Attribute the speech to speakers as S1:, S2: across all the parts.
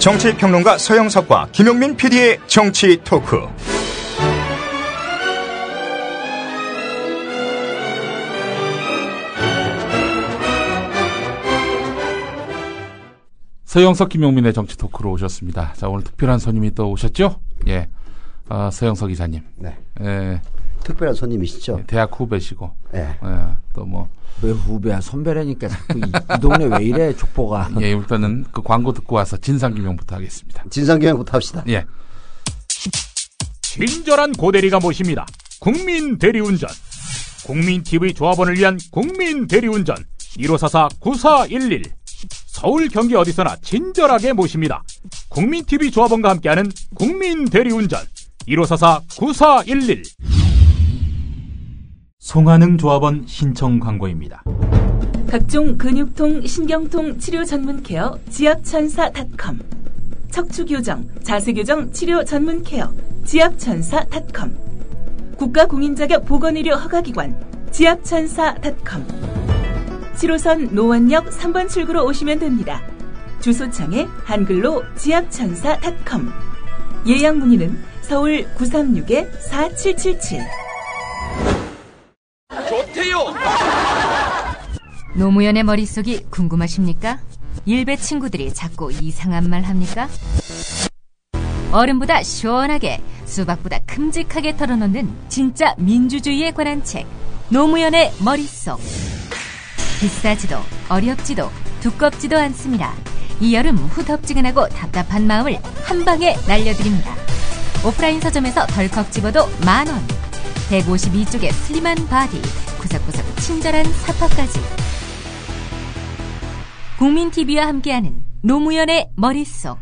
S1: 정치평론가 서영석과 김용민 PD의 정치 토크.
S2: 서영석, 김용민의 정치 토크로 오셨습니다. 자, 오늘 특별한 손님이 또 오셨죠? 예. 서영석 기자님.
S3: 네.
S2: 예.
S3: 특별한 손님이시죠?
S2: 대학 후배시고.
S3: 네.
S2: 예. 또 뭐.
S4: 왜 후배야? 선배라니까 자꾸 이 동네 왜 이래, 족보가.
S2: 예, 일단은 그 광고 듣고 와서 진상규명부터 하겠습니다.
S3: 진상규명부터 합시다.
S2: 예.
S5: 친절한 고대리가 모십니다. 국민 대리운전. 국민TV 조합원을 위한 국민 대리운전 1544-9411. 서울 경기 어디서나 친절하게 모십니다. 국민TV 조합원과 함께하는 국민 대리운전 1544-9411. 송하능 조합원 신청 광고입니다.
S6: 각종 근육통, 신경통 치료 전문 케어 지압천사.com, 척추교정, 자세교정 치료 전문 케어 지압천사.com, 국가공인자격 보건의료 허가기관 지압천사.com, 7호선 노원역 3번 출구로 오시면 됩니다. 주소창에 한글로 지압천사.com. 예약 문의는 서울 936-4777.
S7: 좋대요.
S8: 노무현의 머릿속이 궁금하십니까? 일베 친구들이 자꾸 이상한 말 합니까? 얼음보다 시원하게, 수박보다 큼직하게 털어놓는 진짜 민주주의에 관한 책, 노무현의 머릿속. 비싸지도 어렵지도 두껍지도 않습니다. 이 여름 후덥지근하고 답답한 마음을 한 방에 날려드립니다. 오프라인 서점에서 덜컥 집어도 10,000원. 152쪽의 슬림한 바디, 구석구석 친절한 사파까지. 국민TV와 함께하는 노무현의 머릿속.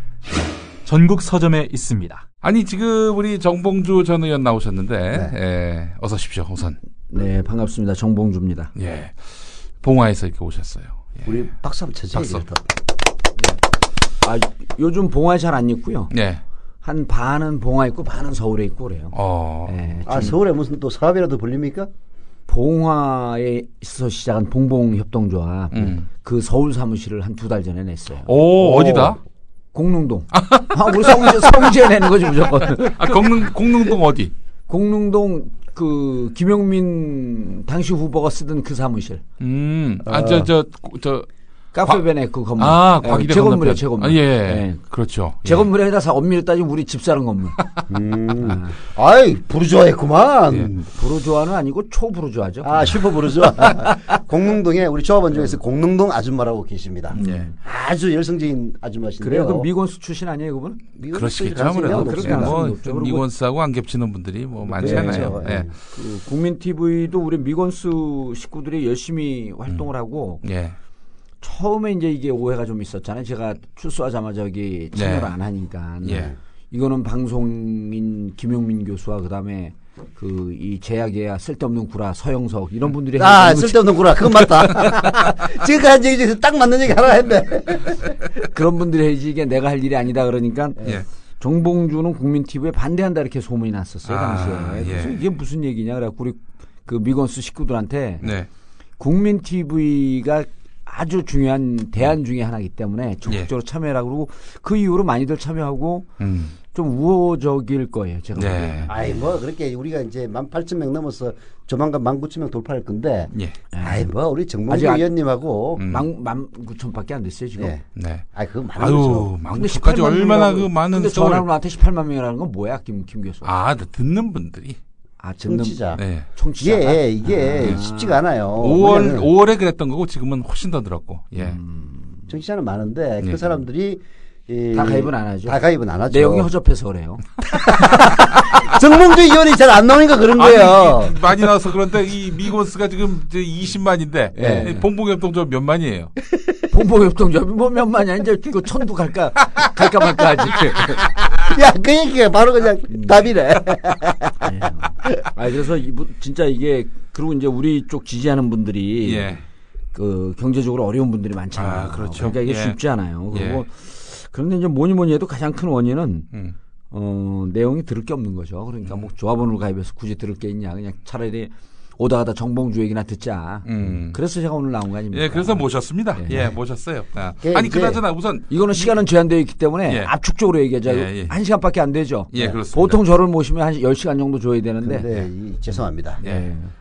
S5: 전국 서점에 있습니다.
S2: 아니, 지금 우리 정봉주 전 의원 나오셨는데,
S3: 네.
S2: 예, 어서 오십시오, 우선.
S4: 네, 반갑습니다. 정봉주입니다.
S2: 예. 봉화에서 이렇게 오셨어요. 예.
S3: 우리 박수 한번 쳐줘요.
S2: 박수.
S4: 아, 요즘 봉화에 잘 안 입고요.
S2: 예.
S4: 한 반은 봉화 있고 반은 서울에 있고 그래요. 네,
S3: 아, 서울에 무슨 또 사업이라도 불립니까?
S4: 봉화에서 시작한 봉봉협동조합 그 서울 사무실을 한 2달 전에 냈어요.
S2: 오, 어디다?
S4: 공릉동. 우리 성지에 내는 거지 무조건.
S2: 아, 공릉동 어디?
S4: 공릉동 그 김용민 당시 후보가 쓰던 그 사무실. 카페변에 그 건물.
S2: 아, 과기대
S4: 재건물이요, 재건물.
S2: 아, 예.
S4: 네.
S2: 그렇죠.
S4: 재건물에 아니라 엄밀히 따지면 우리 집 사는 건물.
S3: 아이, 부르주아했구만.
S2: 예.
S4: 부르주아는 아니고 초부르주아죠.
S3: 아, 슈퍼 부르주아. 공릉동에 우리 조합원 중에서 공릉동 아줌마라고 계십니다.
S2: 예.
S3: 아주 열성적인 아줌마신데요.
S4: 그래요? 그럼 미건수 출신 아니에요, 그분?
S2: 그러시겠죠, 아무래도.
S4: 그렇게
S2: 뭐,
S4: 높죠.
S2: 미건수하고 안 겹치는 분들이 뭐 많지 않아요.
S3: 그렇죠.
S2: 예.
S4: 그 국민TV도 우리 미건수 식구들이 열심히 활동을 하고
S2: 예.
S4: 처음에 이제 이게 오해가 좀 있었잖아요. 제가 출소하자마자 여기 참여를 안 하니까.
S2: 예.
S4: 이거는 방송인 김용민 교수와 그다음에 그 이 제약이야 쓸데없는 구라 서영석 이런 분들이
S3: 쓸데없는 구라 그건 맞다. 지금까지 얘기 중에서 딱 맞는 얘기 하나 했네.
S4: 그런 분들이 해야지 이게 내가 할 일이 아니다 그러니까
S2: 예.
S4: 정봉주는 국민TV에 반대한다 이렇게 소문이 났었어요 당시에.
S2: 예.
S4: 그래서 이게 무슨 얘기냐 그래갖고 우리 그 미건수 식구들한테
S2: 네.
S4: 국민TV가 아주 중요한 대안 중에 하나이기 때문에 적극적으로 참여하라고 그러고 그 이후로 많이들 참여하고 좀 우호적일 거예요. 제가
S2: 네.
S4: 보기에는.
S3: 아이, 뭐, 그렇게 우리가 이제 18,000명 넘어서 조만간 19,000명 돌파할 건데.
S2: 예.
S3: 아이, 뭐, 우리 정봉주 의원님하고.
S4: 19,000밖에 안 됐어요, 지금.
S3: 네.
S2: 네.
S3: 아이, 그거 많은
S2: 아유,
S3: 거죠.
S2: 망구까지 얼마나 그 많은
S4: 근데
S2: 서울.
S4: 전화로 나한테 18만 명이라는 건 뭐야, 김 교수?
S2: 아, 듣는 분들이.
S3: 청취자.
S2: 네.
S4: 청취자.
S3: 이게 쉽지가 않아요.
S2: 5월에 그랬던 거고 지금은 훨씬 더 늘었고. 예.
S3: 청취자는 많은데
S2: 네.
S3: 그 사람들이
S4: 다 가입은 안 하죠.
S3: 다 가입은 안 하죠.
S4: 내용이 허접해서 그래요.
S3: 정봉주 의원이 잘 안 나오니까 그런 거예요.
S2: 아니, 많이 나와서 그런데 이 미곤스가 지금 20만인데
S4: 예.
S2: 봉봉협동조 몇 만이에요?
S4: 봉봉협동조합이 뭐 몇 만이야. 이제 이거 1,000도 갈까 말까 하지.
S3: 야, 그 얘기가 바로 그냥 답이래.
S4: 그래서 진짜 이게 그리고 이제 우리 쪽 지지하는 분들이
S2: 예.
S4: 그 경제적으로 어려운 분들이 많잖아요.
S2: 아, 그렇죠.
S4: 그러니까 이게
S2: 예.
S4: 쉽지 않아요. 그리고
S2: 예.
S4: 그런데 이제 뭐니 해도 가장 큰 원인은
S2: 음.
S4: 내용이 들을 게 없는 거죠. 그러니까 뭐 조합원으로 가입해서 굳이 들을 게 있냐. 그냥 차라리 오다 가다 정봉주 얘기나 듣자. 그래서 제가 오늘 나온 거 아닙니까?
S2: 예, 그래서 모셨습니다. 예, 모셨어요. 아니, 그나저나 우선.
S4: 이거는 시간은 제한되어 있기 때문에 압축적으로 얘기하자. 1시간밖에 안 되죠.
S2: 예, 그렇습니다.
S4: 보통 저를 모시면 한 10시간 정도 줘야 되는데.
S3: 근데 죄송합니다.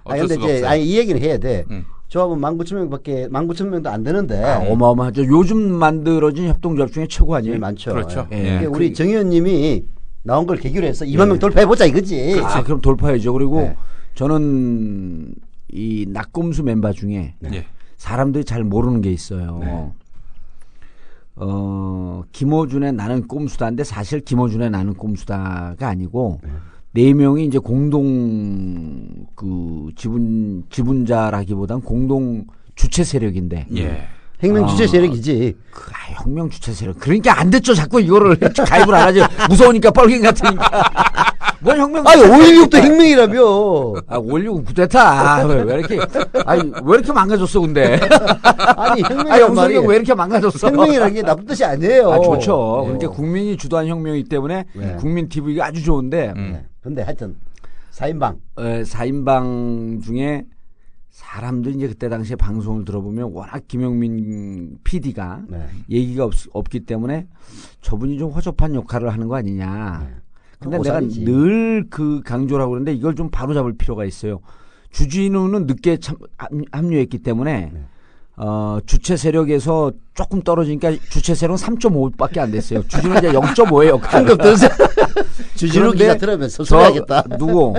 S2: 어쩔 수가 없어요.
S3: 이 얘기는 해야 돼. 조합은 19,000명도 안 되는데.
S4: 어마어마하죠. 요즘 만들어진 협동조합 중에 최고 아니에요?
S3: 많죠.
S2: 그렇죠.
S3: 우리 정 의원님이 나온 걸 계기로 해서 2만 명 돌파해보자 이거지.
S4: 그럼 돌파해야죠. 그리고 저는 이 낙곰수 멤버 중에 사람들이 잘 모르는 게 있어요. 김어준의 나는 꼼수다인데 사실 김어준의 나는 꼼수다가 아니고 4명이 이제 공동 그 지분자라기보단 공동 주체 세력인데.
S3: 혁명 주체 세력이지.
S4: 혁명 주체 세력. 그러니까 안 됐죠. 자꾸 이거를 가입을 안 하죠. 무서우니까 뻘갱 같으니까. 뭔 혁명?
S3: 5.16도 혁명이라며.
S4: 5.16은 구데타. 왜 이렇게 망가졌어, 근데?
S3: 혁명이란 말이
S4: 왜 이렇게 망가졌어?
S3: 혁명이라는 게 나쁜 뜻이 아니에요.
S4: 좋죠. 그러니까 국민이 주도한 혁명이기 때문에 국민 TV가 아주 좋은데.
S3: 근데 하여튼 4인방.
S4: 4인방 중에 사람들이 이제 그때 당시에 방송을 들어보면 워낙 김용민 PD가 얘기가 없기 때문에 저분이 좀 허접한 역할을 하는 거 아니냐. 근데 내가 늘 그 강조를 하고 그러는데 이걸 좀 바로잡을 필요가 있어요. 주진우는 늦게 합류했기 때문에 주체 세력에서 조금 떨어지니까 주체 세력은 3.5밖에 안 됐어요. 주진우는 이제 0.5예요. 한급 더
S3: 주진우 기자 들으면 섭섭해야겠다.
S4: 누구?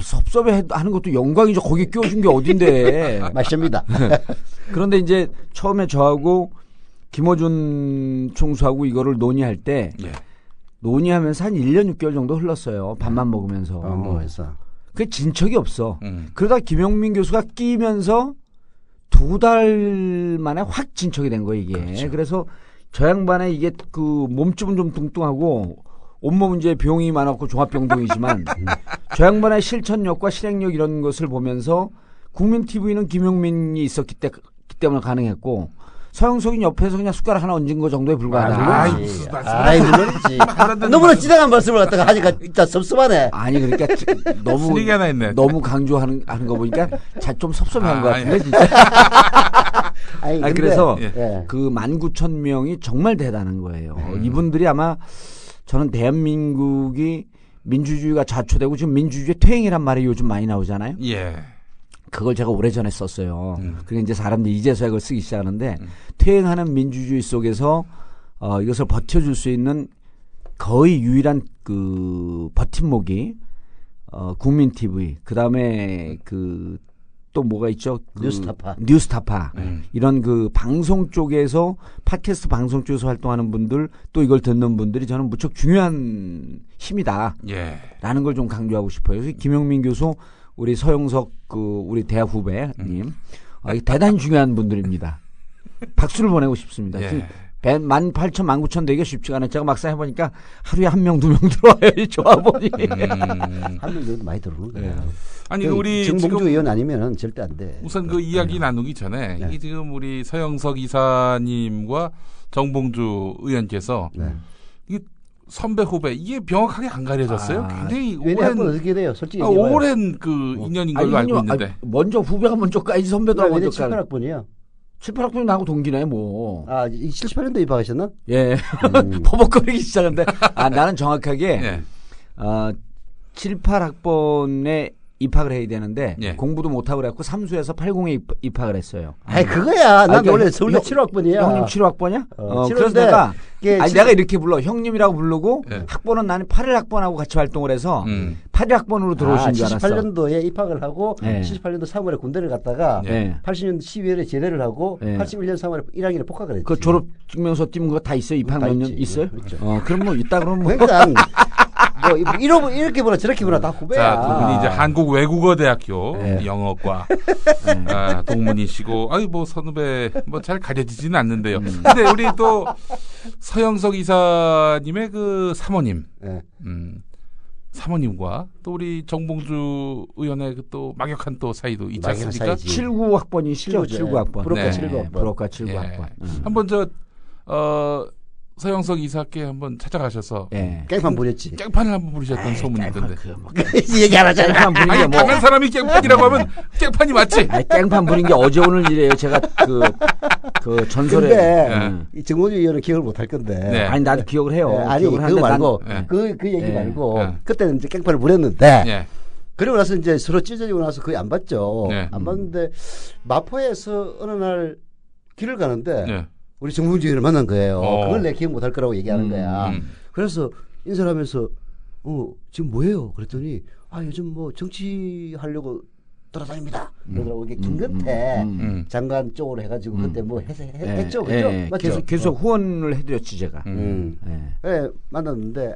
S4: 섭섭해 하는 것도 영광이죠. 거기 끼워준 게 어딘데.
S3: 맞습니다.
S4: 그런데 이제 처음에 저하고 김어준 총수하고 이거를 논의할 때 논의하면서 한 1년 6개월 정도 흘렀어요. 밥만 먹으면서. 그게 진척이 없어. 그러다 김용민 교수가 끼면서 2달 만에 확 진척이 된 거예요, 이게. 그렇죠. 그래서 저 양반의 이게 그 몸집은 좀 뚱뚱하고 온몸은 이제 병이 많았고 종합병동이지만 저 양반의 실천력과 실행력 이런 것을 보면서 국민 TV는 김용민이 있었기 때문에 가능했고 서영석이 옆에서 그냥 숟가락 하나 얹은 거 정도에 불과하다.
S3: 물론이지. 너무나 지나간 말씀을 갖다가 하니까 일단 섭섭하네.
S4: 아니 그러니까 너무 강조하는 거 보니까 좀 섭섭한 것 같은데 진짜. 그래서 그 19,000명이 정말 대단한 거예요. 이분들이 아마 저는 대한민국이 민주주의가 좌초되고 지금 민주주의 퇴행이란 말이 요즘 많이 나오잖아요. 그걸 제가 오래전에 썼어요. 그게 이제 사람들이 이제서야 그걸 쓰기 시작하는데 퇴행하는 민주주의 속에서 이것을 버텨줄 수 있는 거의 유일한 그 버팀목이 국민 TV. 그다음에 그 또 뭐가 있죠? 뉴스타파. 이런 그 방송 쪽에서 팟캐스트 방송 쪽에서 활동하는 분들 또 이걸 듣는 분들이 저는 무척 중요한 힘이다. 라는 걸 좀 강조하고 싶어요. 그래서 김용민 교수 우리 서영석 우리 대학 후배님 대단히 중요한 분들입니다. 박수를 보내고 싶습니다. 18,000, 19,000 되기가 쉽지가 않아요. 제가 막상 해보니까 하루에 1명, 2명 들어와요. 조합원이.
S3: 1명 정도 많이 들어오는 거예요.
S2: 아니 우리
S3: 정봉주 의원 아니면은 절대 안 돼.
S2: 우선 그 이야기 나누기 전에 이 지금 우리 서영석 이사님과 정봉주 의원께서 이게 선배 후배 이게 명확하게 안 가려졌어요. 굉장히
S3: 어떻게 돼요? 솔직히
S2: 오랜 그 인연인 걸로 알고 있는데.
S4: 먼저 후배가 먼저 까야지 선배도 먼저 까.
S3: 7, 8학번이야.
S4: 7, 8학번이 나하고 동기네 뭐.
S3: 7, 8년도 입학하셨나?
S4: 버벅거리기 시작한데 나는 정확하게 7, 8학번에 입학을 해야 되는데 공부도 못하고 그랬고 삼수에서 80에 입학을 했어요.
S3: 그거야. 난 원래 서울대 7학번이야.
S4: 형님 7학번이야? 그래서 내가 내가 이렇게 불러. 형님이라고 부르고 학번은 나는 81학번하고 같이 활동을 해서 81학번으로 들어오신 줄 알았어.
S3: 78년도에 입학을 하고 78년도 3월에 군대를 갔다가 80년도 12월에 제대를 하고 81년 3월에 1학년에 복학을 했지.
S4: 그 졸업 증명서 띄는 거 다 있어요? 입학 몇 년 있어요?
S3: 그렇죠.
S4: 그럼 뭐 있다 그러면 뭐.
S3: 이렇게 보나 저렇게 보나 다 후배야.
S2: 자, 두 분이 이제 한국외국어대학교 영어과 동문이시고, 뭐 선후배 뭐 잘 가려지지는 않는데요. 근데 우리 또 서영석 이사님의 그 사모님, 사모님과 또 우리 정봉주 의원의 그 또 막역한 또 사이도 있지 않습니까?
S4: 79학번이시죠? 79학번.
S3: 부럽과 79학번.
S4: 부럽과 79학번.
S2: 한번 서영석 이사께 한번 찾아가셔서
S3: 깽판 부렸지.
S2: 깽판을 한번 부르셨던 소문이 있던데.
S3: 얘기 안 하잖아.
S4: 깽판 부린 게 뭐.
S2: 강한 사람이 깽판이라고 하면 깽판이 맞지.
S4: 깽판 부린 게 어제 오늘 일이에요. 제가 그 전설에.
S3: 근데 이 정호주 의원은 기억을 못 할 건데.
S2: 네.
S4: 아니 나도 기억을 해요.
S3: 아니 그거 말고 그 얘기 말고 그때는 이제 깽판을 부렸는데. 그리고 나서 이제 서로 찢어지고 나서 거의 안 봤죠. 안 봤는데 마포에서 어느 날 길을 가는데 우리 정봉주 의원을 만난 거예요. 그걸 내 기억 못할 거라고 얘기하는 거야. 그래서 인사를 하면서 지금 뭐예요? 그랬더니 요즘 뭐 정치하려고 돌아다닙니다. 그러더라고. 이게 김근태 장관 쪽으로 해가지고 그때 뭐 했죠, 그죠? 맞죠?
S4: 계속 후원을 해드렸지 제가.
S3: 만났는데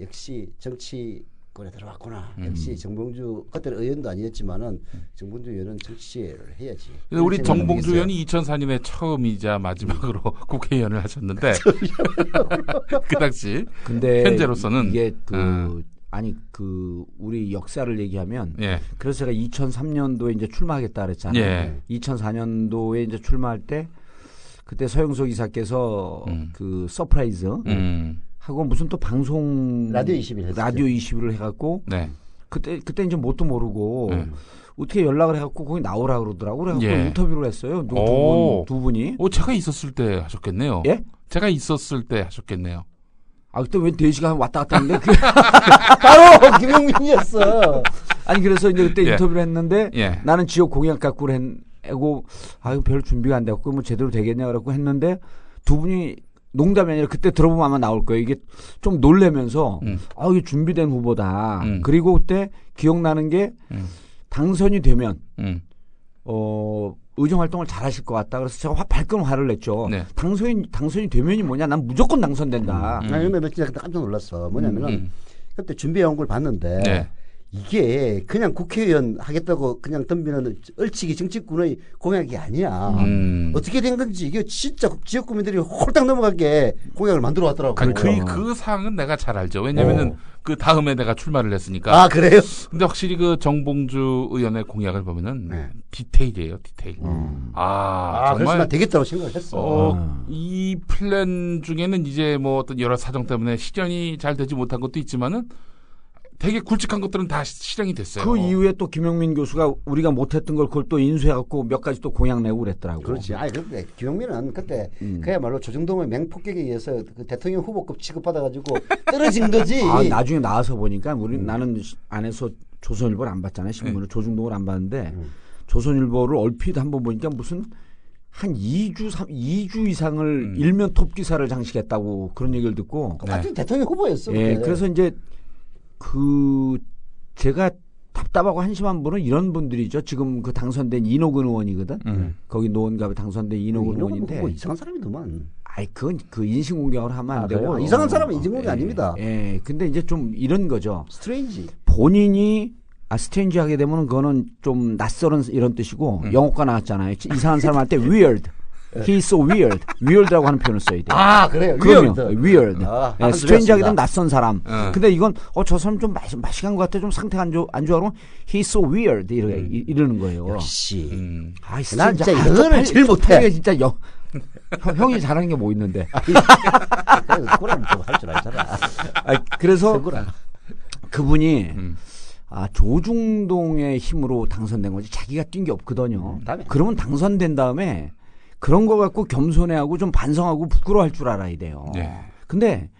S3: 역시 정치권에 들어왔구나. 역시 정봉주 그때는 의원도 아니었지만은 정봉주 의원은 정치를 해야지.
S2: 우리 정봉주 의원이 2004년에 처음이자 마지막으로 국회의원을 하셨는데 그 당시
S4: 근데
S2: 현재로서는
S4: 이게 우리 역사를 얘기하면 그래서 제가 2003년도에 이제 출마하겠다 그랬잖아요. 2004년도에 이제 출마할 때 그때 서영석 이사께서 그 서프라이즈 하고 무슨 또 방송
S3: 라디오 21
S4: 라디오 21을 해갖고 그때 이제 뭣도 모르고 어떻게 연락을 해갖고 거기 나오라 그러더라고. 그래갖고 인터뷰를 했어요. 두 분이.
S2: 제가 있었을 때 하셨겠네요.
S4: 예?
S2: 제가 있었을 때 하셨겠네요.
S4: 그때 왜 4시간 왔다 갔다 했는데
S3: 바로 김용민이었어.
S4: 아니 그래서 이제 그때 인터뷰를 했는데 나는 지역 공약 갖고 하고 별 준비가 안 돼갖고 뭐 제대로 되겠냐 그러고 했는데 두 분이 농담이 아니라 그때 들어보면 아마 나올 거예요. 이게 좀 놀래면서 이게 준비된 후보다. 그리고 그때 기억나는 게 당선이 되면 의정 활동을 잘 하실 것 같다. 그래서 제가 발끈 화를 냈죠. 당선이 되면이 뭐냐? 난 무조건 당선된다.
S3: 근데 진짜 깜짝 놀랐어. 뭐냐면은 그때 준비해온 걸 봤는데 이게 그냥 국회의원 하겠다고 그냥 덤비는 얼치기 정치꾼의 공약이 아니야. 어떻게 된 건지 이게 진짜 지역 구민들이 홀딱 넘어가게 공약을 만들어 왔더라고.
S2: 그 사항은 내가 잘 알죠. 왜냐면은 그 다음에 내가 출마를 했으니까.
S3: 그래요?
S2: 근데 확실히 그 정봉주 의원의 공약을 보면은 디테일이에요, 디테일. 정말
S3: 그래서 난 되겠다고 생각을 했어.
S2: 이 플랜 중에는 이제 뭐 어떤 여러 사정 때문에 실현이 잘 되지 못한 것도 있지만은 되게 굵직한 것들은 다 실행이 됐어요.
S4: 그 이후에 또 김용민 교수가 우리가 못했던 걸 그걸 또 인수해갖고 몇 가지 또 공약 내고 그랬더라고.
S3: 그렇지. 근데 김용민은 그때 그야말로 조중동의 맹폭격에 의해서 그 대통령 후보급 취급받아가지고 떨어진 거지.
S4: 나중에 나와서 보니까 나는 안에서 조선일보를 안 봤잖아요. 신문을 조중동을 안 봤는데 조선일보를 얼핏 한번 보니까 무슨 한 2주 이상을 일면 톱 기사를 장식했다고 그런 얘기를 듣고.
S3: 아주 대통령 후보였어.
S4: 그래서 이제 제가 답답하고 한심한 분은 이런 분들이죠. 지금 그 당선된 이노근 의원이거든. 거기 노원갑에 당선된 이노근 의원인데.
S3: 이상한 사람이더만.
S4: 그건 그 인신공격을 하면 안 되고.
S3: 이상한 사람은 인신공격 아닙니다.
S4: 근데 이제 좀 이런 거죠.
S3: 스트레인지.
S4: 본인이 스트레인지 하게 되면 그거는 좀 낯설은 이런 뜻이고 영어과 나왔잖아요. 이상한 사람 할 때 weird. He's so weird. weird라고 하는 표현을 써야 돼요.
S3: 그래요?
S4: weird. 스트레인지 하게 되면 낯선 사람. 근데 이건 저 사람 좀 마시간 것 같아. 좀 상태가 안 좋아 그러면 He's so weird. 이러는 거예요.
S3: 역시.
S4: 난
S3: 진짜 이거는 제일 못해.
S4: 진짜 형이 잘하는 게 뭐 있는데.
S3: 그럼 좀 할 줄 알잖아.
S4: 그래서 그분이 조중동의 힘으로 당선된 거지 자기가 뛴 게 없거든요. 그러면 당선된 다음에 그런 거 갖고 겸손해하고 좀 반성하고 부끄러워할 줄 알아야 돼요. 근데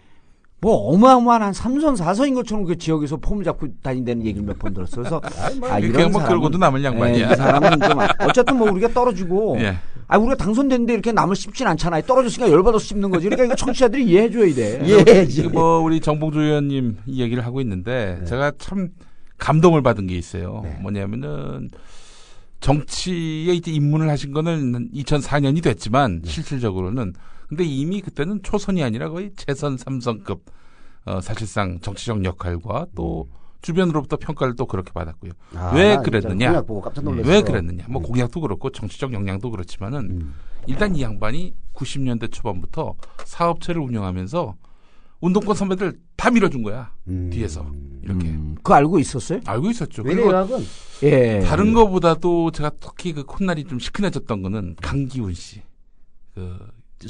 S4: 뭐 어마어마한 한 3선 4선인 것처럼 그 지역에서 폼을 잡고 다닌다는 얘기를 몇 번 들었어요. 그래서
S2: 이런 사람은 끌고도 남을 양반이야.
S4: 이 사람은 좀 어쨌든 뭐 우리가 떨어지고 우리가 당선됐는데 이렇게 남을 씹진 않잖아요. 떨어졌으니까 열받아서 씹는 거지. 그러니까 이거 청취자들이 이해해줘야 돼.
S2: 뭐 우리 정봉주 의원님 이 얘기를 하고 있는데 제가 참 감동을 받은 게 있어요. 뭐냐면은 정치에 이제 입문을 하신 거는 2004년이 됐지만 실질적으로는 근데 이미 그때는 초선이 아니라 거의 재선 3선급 사실상 정치적 역할과 또 주변으로부터 평가를 또 그렇게 받았고요. 왜 그랬느냐?
S3: 공약 보고 깜짝 놀랐어.
S2: 왜 그랬느냐? 뭐 공약도 그렇고 정치적 역량도 그렇지만은 일단 이 양반이 90년대 초반부터 사업체를 운영하면서 운동권 선배들 다 밀어준 거야. 뒤에서. 이렇게.
S4: 그거 알고 있었어요?
S2: 알고 있었죠.
S3: 외래학은
S2: 다른 거보다도 제가 특히 그 콧날이 좀 시큰해졌던 거는 강기훈 씨.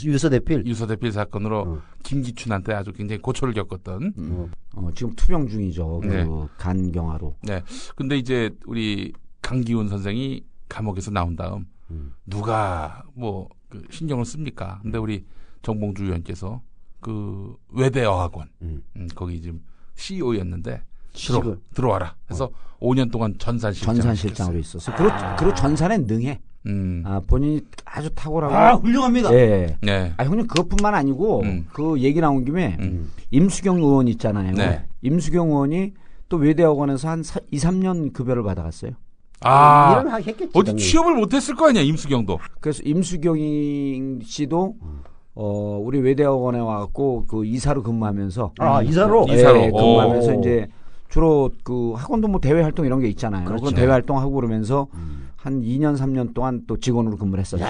S2: 유서대필 사건으로 김기춘한테 아주 굉장히 고초를 겪었던.
S4: 지금 투병 중이죠.
S2: 네.
S4: 그 간경화로.
S2: 네. 근데 이제 우리 강기훈 선생이 감옥에서 나온 다음 누가 뭐 그 신경을 씁니까? 근데 우리 정봉주 의원께서 그 외대어학원 거기 지금 CEO였는데 들어와라. 그래서 5년 동안
S4: 전산실장으로 있었어. 그리고 전산에 능해. 본인이 아주 탁월하고.
S3: 훌륭합니다.
S4: 예.
S2: 네.
S4: 형님 그것뿐만 아니고 그 얘기 나온 김에 임수경 의원 있잖아요.
S2: 네.
S4: 임수경 의원이 또 외대학원에서 한 2, 3년 급여를 받아갔어요.
S2: 어디 취업을 못했을 거 아니야 임수경도.
S4: 그래서 임수경 씨도 우리 외대학원에 와갖고 그 이사로 근무하면서
S3: 이사로
S4: 근무하면서 이제 주로 그 학원도 뭐 대외 활동 이런 게 있잖아요.
S3: 그렇죠.
S4: 그런 대외 활동하고 그러면서 한 2년 3년 동안 또 직원으로 근무를 했었죠.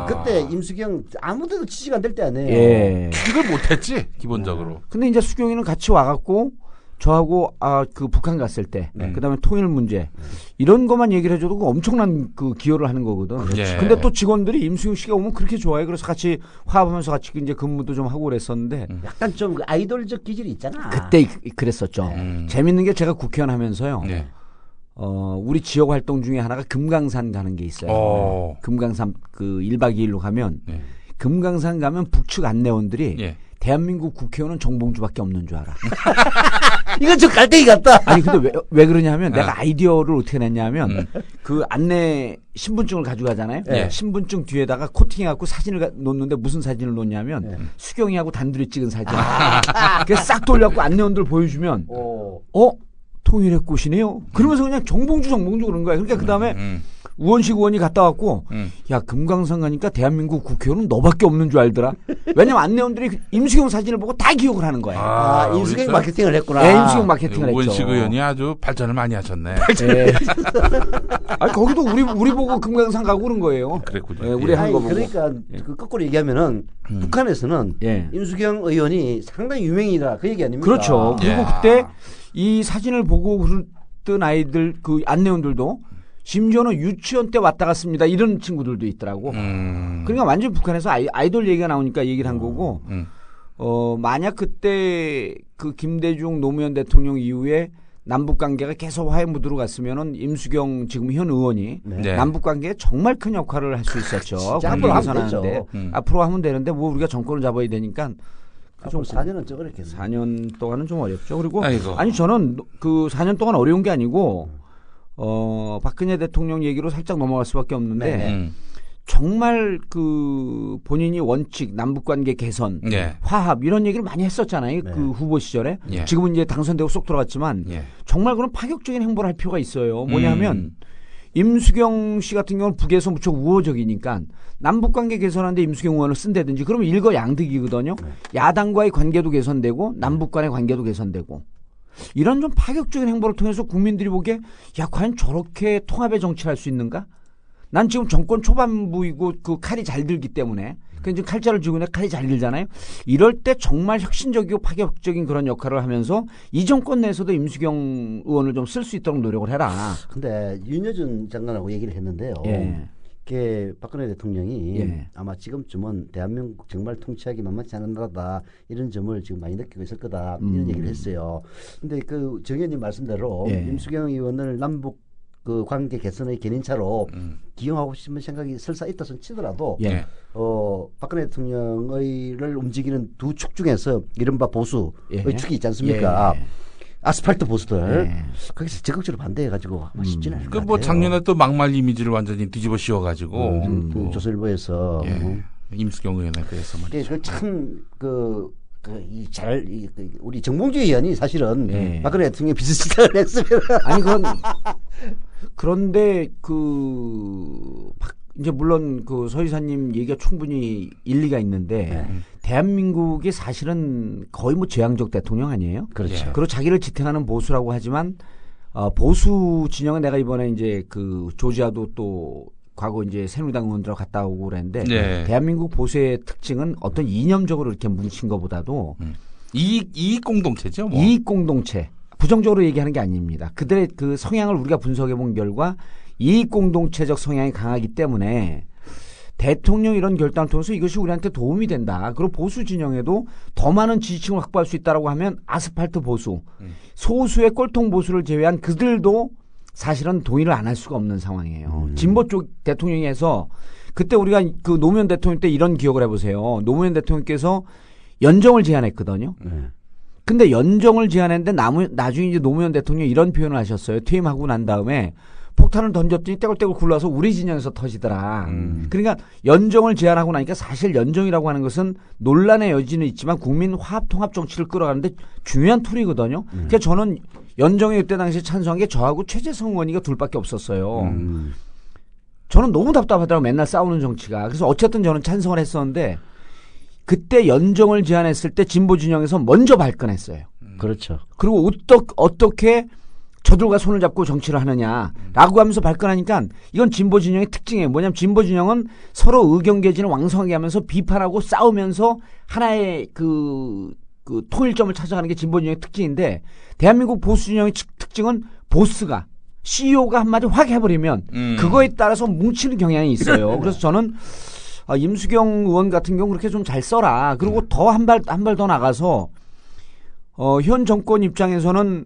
S3: 그때 임수경 아무데도 취직 안 될 때 아니에요.
S4: 예.
S2: 취직을 못했지 기본적으로.
S4: 근데 이제 수경이는 같이 와갖고 저하고 그 북한 갔을 때, 그다음에 통일 문제 이런 것만 얘기를 해줘도 엄청난 그 기여를 하는 거거든.
S2: 예.
S4: 근데 또 직원들이 임수경 씨가 오면 그렇게 좋아해. 그래서 같이 화합하면서 같이 이제 근무도 좀 하고 그랬었는데.
S3: 약간 좀 아이돌적 기질이 있잖아.
S4: 그때 그랬었죠. 재밌는 게 제가 국회의원 하면서요.
S2: 네.
S4: 우리 지역 활동 중에 하나가 금강산 가는 게 있어요. 금강산 그 1박 2일로 가면 금강산 가면 북측 안내원들이 대한민국 국회의원은 정봉주밖에 없는 줄 알아.
S3: 이건 좀 갈등이 같다.
S4: 아니 근데 왜 그러냐면 내가 아이디어를 어떻게 냈냐면 그 안내 신분증을 가져가잖아요. 신분증 뒤에다가 코팅해갖고 사진을 놓는데 무슨 사진을 놓냐면 수경이하고 단둘이 찍은 사진. 그래서 싹 돌려갖고 안내원들 보여주면 통일의 꽃이네요. 그러면서 그냥 정봉주 그런 거야. 그러니까 그 다음에 우원식 의원이 갔다 왔고 야 금강산 가니까 대한민국 국회의원은 너밖에 없는 줄 알더라. 왜냐면 안내원들이 임수경 사진을 보고 다 기억을 하는 거야.
S3: 임수경 마케팅을 했구나.
S4: 네, 임수경 마케팅을 했죠.
S2: 우원식 의원이 아주 발전을 많이 하셨네.
S4: 거기도 우리 보고 금강산 가고 그런 거예요.
S2: 그랬군요.
S4: 네, 우리 한 거 보고.
S3: 그러니까 그 거꾸로 얘기하면 북한에서는 임수경 의원이 상당히 유명이다 그 얘기 아닙니까?
S4: 그렇죠. 그리고 그때 이 사진을 보고 그랬던 아이들 그 안내원들도 심지어는 유치원 때 왔다 갔습니다. 이런 친구들도 있더라고. 그러니까 완전 북한에서 아이돌 얘기가 나오니까 얘기를 한 거고. 만약 그때 그 김대중 노무현 대통령 이후에 남북 관계가 계속 화해 무드로 갔으면은 임수경 지금 현 의원이 남북 관계에 정말 큰 역할을 할 수 있었죠.
S3: 앞으로 하면 되죠.
S4: 앞으로 하면 되는데 뭐 우리가 정권을 잡아야 되니까.
S3: 좀 4년은 좀 어렵겠네.
S4: 4년 동안은 좀 어렵죠. 그리고
S2: 아이고.
S4: 아니 저는 그 4년 동안 어려운 게 아니고 박근혜 대통령 얘기로 살짝 넘어갈 수밖에 없는데 정말 그 본인이 원칙 남북관계 개선, 화합 이런 얘기를 많이 했었잖아요. 그 후보 시절에. 지금은 이제 당선되고 쏙 들어갔지만 정말 그런 파격적인 행보를 할 필요가 있어요. 뭐냐면 임수경 씨 같은 경우는 북에서 무척 우호적이니까 남북관계 개선하는데 임수경 의원을 쓴다든지 그러면 일거양득이거든요. 야당과의 관계도 개선되고 남북 간의 관계도 개선되고 이런 좀 파격적인 행보를 통해서 국민들이 보기에 야 과연 저렇게 통합의 정치를 할 수 있는가? 난 지금 정권 초반부이고 그 칼이 잘 들기 때문에 그 지금 칼자를 쥐고 있는데 칼이 잘 들잖아요. 이럴 때 정말 혁신적이고 파격적인 그런 역할을 하면서 이 정권 내에서도 임수경 의원을 좀 쓸 수 있도록 노력을 해라.
S3: 근데 윤여준 장관하고 얘기를 했는데요. 그 박근혜 대통령이 아마 지금쯤은 대한민국 정말 통치하기 만만치 않은 나라다 이런 점을 지금 많이 느끼고 있을 거다 이런 얘기를 했어요. 근데 그 정 의원님 말씀대로 임수경 의원을 남북 그 관계 개선의 견인차로 기용하고 싶은 생각이 설사 있다 손 치더라도 박근혜 대통령의를 움직이는 두 축 중에서 이른바 보수의 축이 있지 않습니까? 아스팔트 보수들 거기서 적극적으로 반대해가지고 아마 쉽지는 않을 것 같아요.
S2: 뭐 작년에 또 막말 이미지를 완전히 뒤집어 씌워가지고
S3: 그 조선일보에서
S2: 임수경 의원에 대해서 말이죠.
S3: 우리 정봉주 의원이 사실은 박근혜 대통령 비서실장을 했으면
S4: 아니 그런데 이제 물론 그 서 이사님 얘기가 충분히 일리가 있는데 대한민국이 사실은 거의 뭐 재앙적 대통령 아니에요?
S3: 그렇죠.
S4: 그리고 자기를 지탱하는 보수라고 하지만 보수 진영은 내가 이번에 이제 그 조지아도 또 과거 이제 새누리당 의원들하고 갔다 오고 그랬는데 대한민국 보수의 특징은 어떤 이념적으로 이렇게 뭉친 것보다도
S2: 이익 공동체죠. 뭐.
S4: 이익 공동체. 부정적으로 얘기하는 게 아닙니다. 그들의 그 성향을 우리가 분석해 본 결과 이익 공동체적 성향이 강하기 때문에 대통령 이런 결단을 통해서 이것이 우리한테 도움이 된다. 그리고 보수 진영에도 더 많은 지지층을 확보할 수 있다라고 하면 아스팔트 보수, 소수의 꼴통 보수를 제외한 그들도 사실은 동의를 안 할 수가 없는 상황이에요. 진보 쪽 대통령에서 그때 우리가 그 노무현 대통령 때 이런 기억을 해보세요. 노무현 대통령께서 연정을 제안했거든요. 근데 연정을 제안했는데 나중에 이제 노무현 대통령이 이런 표현을 하셨어요. 퇴임하고 난 다음에 폭탄을 던졌더니 떼굴떼굴 굴러서 우리 진영에서 터지더라. 그러니까 연정을 제안하고 나니까 사실 연정이라고 하는 것은 논란의 여지는 있지만 국민 화합 통합 정치를 끌어가는데 중요한 툴이거든요. 그러니까 저는 연정에 그때 당시에 찬성한 게 저하고 최재성 의원이가 둘밖에 없었어요. 저는 너무 답답하더라고요. 맨날 싸우는 정치가. 그래서 어쨌든 저는 찬성을 했었는데 그때 연정을 제안했을 때 진보 진영에서 먼저 발끈했어요.
S3: 그렇죠.
S4: 그리고 어떻게 저들과 손을 잡고 정치를 하느냐라고 하면서 발끈하니까 이건 진보 진영의 특징이에요. 뭐냐면 진보 진영은 서로 의견 개진을 왕성하게 하면서 비판하고 싸우면서 하나의 그 통일점을 찾아가는 게 진보 진영의 특징인데 대한민국 보수 진영의 특징은 보스가 CEO가 한마디 확 해버리면 그거에 따라서 뭉치는 경향이 있어요. 그래서 저는 임수경 의원 같은 경우 그렇게 좀 잘 써라. 그리고 더 한 발 더 나가서 현 정권 입장에서는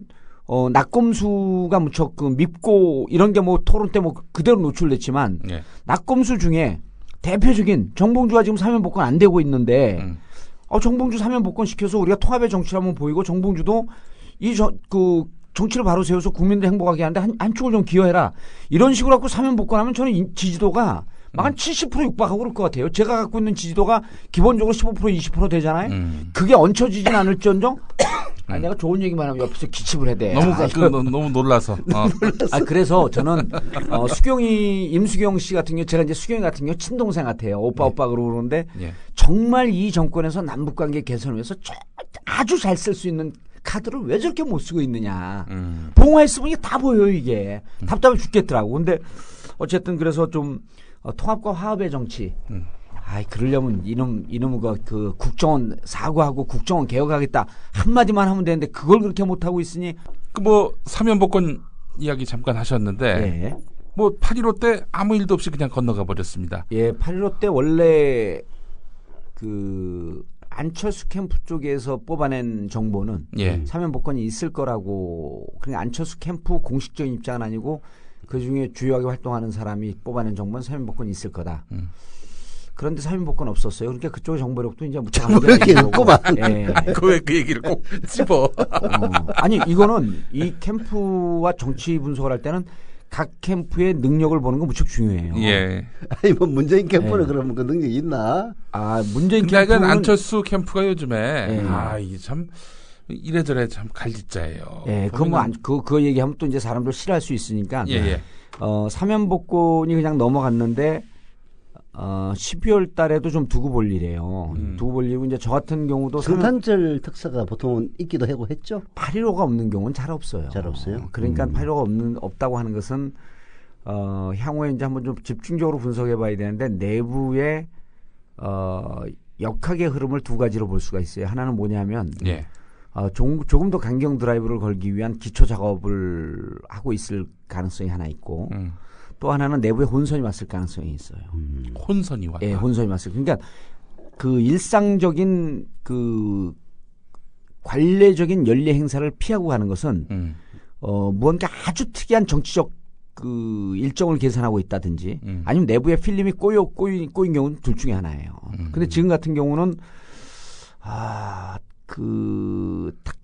S4: 낙검수가 무척 밉고 이런 게 뭐 토론 때 뭐 그대로 노출됐지만 낙검수 중에 대표적인 정봉주가 지금 사면 복권 안 되고 있는데 정봉주 사면 복권 시켜서 우리가 통합의 정치를 한번 보이고 정봉주도 정치를 바로 세워서 국민들 행복하게 하는데 한쪽을 좀 기여해라. 이런 식으로 갖고 사면 복권하면 저는 지지도가 막 한 70% 육박하고 그럴 것 같아요. 제가 갖고 있는 지지도가 기본적으로 15% 20% 되잖아요. 그게 얹혀지진 않을지언정 아니 내가 좋은 얘기만 하면 옆에서 기침을 해대.
S2: 너무 놀라서.
S4: 그래서 저는 임수경 씨 같은 경우 제가 이제 수경이 같은 경우 친동생 같아요. 오빠 그러고 그러는데 정말 이 정권에서 남북관계 개선을 위해서 아주 잘 쓸 수 있는 카드를 왜 저렇게 못 쓰고 있느냐. 봉화했으면 이게 다 보여요 이게. 답답해 죽겠더라고. 근데 어쨌든 그래서 좀 통합과 화합의 정치. 그러려면 이놈과 그 국정원 사과하고 국정원 개혁하겠다 한마디만 하면 되는데 그걸 그렇게 못하고 있으니.
S2: 사면 복권 이야기 잠깐 하셨는데. 8.15 때 아무 일도 없이 그냥 건너가 버렸습니다.
S4: 8.15 때 원래 안철수 캠프 쪽에서 뽑아낸 정보는 사면 복권이 있을 거라고. 그러니까 안철수 캠프 공식적인 입장은 아니고 그중에 주요하게 활동하는 사람이 뽑아낸 정보는 사면 복권이 있을 거다. 그런데 사면 복권 없었어요. 그러니까 그쪽의 정보력도 이제 무척
S3: 없구만.
S2: 왜 그 얘기를 꼭 집어?
S4: 아니 이거는 이 캠프와 정치 분석을 할 때는 각 캠프의 능력을 보는 건 무척 중요해요.
S3: 아니 문재인 캠프는 그러면 그 능력이 있나?
S4: 문재인
S2: 캠프는 안철수 캠프가 요즘에 이게 참 이래저래 참 갈짓자예요.
S4: 그거 얘기하면 또 이제 사람들 싫어할 수 있으니까. 사면 복권이 그냥 넘어갔는데 12월 달에도 좀 두고 볼 일이에요. 두고 볼 일이고 이제 저 같은 경우도
S3: 성탄절 특사가 보통은 있기도 하고 했죠.
S4: 8.15가 없는 경우는 잘 없어요.
S3: 잘 없어요.
S4: 그러니까 8.15가 없다고 하는 것은 향후에 이제 한번 좀 집중적으로 분석해 봐야 되는데 내부의 역학의 흐름을 두 가지로 볼 수가 있어요. 하나는 뭐냐면 조금 더 강경 드라이브를 걸기 위한 기초 작업을 하고 있을 가능성이 하나 있고 또 하나는 내부에 혼선이 왔을 가능성이 있어요.
S2: 혼선이 왔다.
S4: 혼선이 왔어요. 그러니까 그 일상적인 그 관례적인 연례 행사를 피하고 가는 것은 무언가 아주 특이한 정치적 그 일정을 계산하고 있다든지 아니면 내부에 필름이 꼬인 경우는 둘 중에 하나예요. 근데 지금 같은 경우는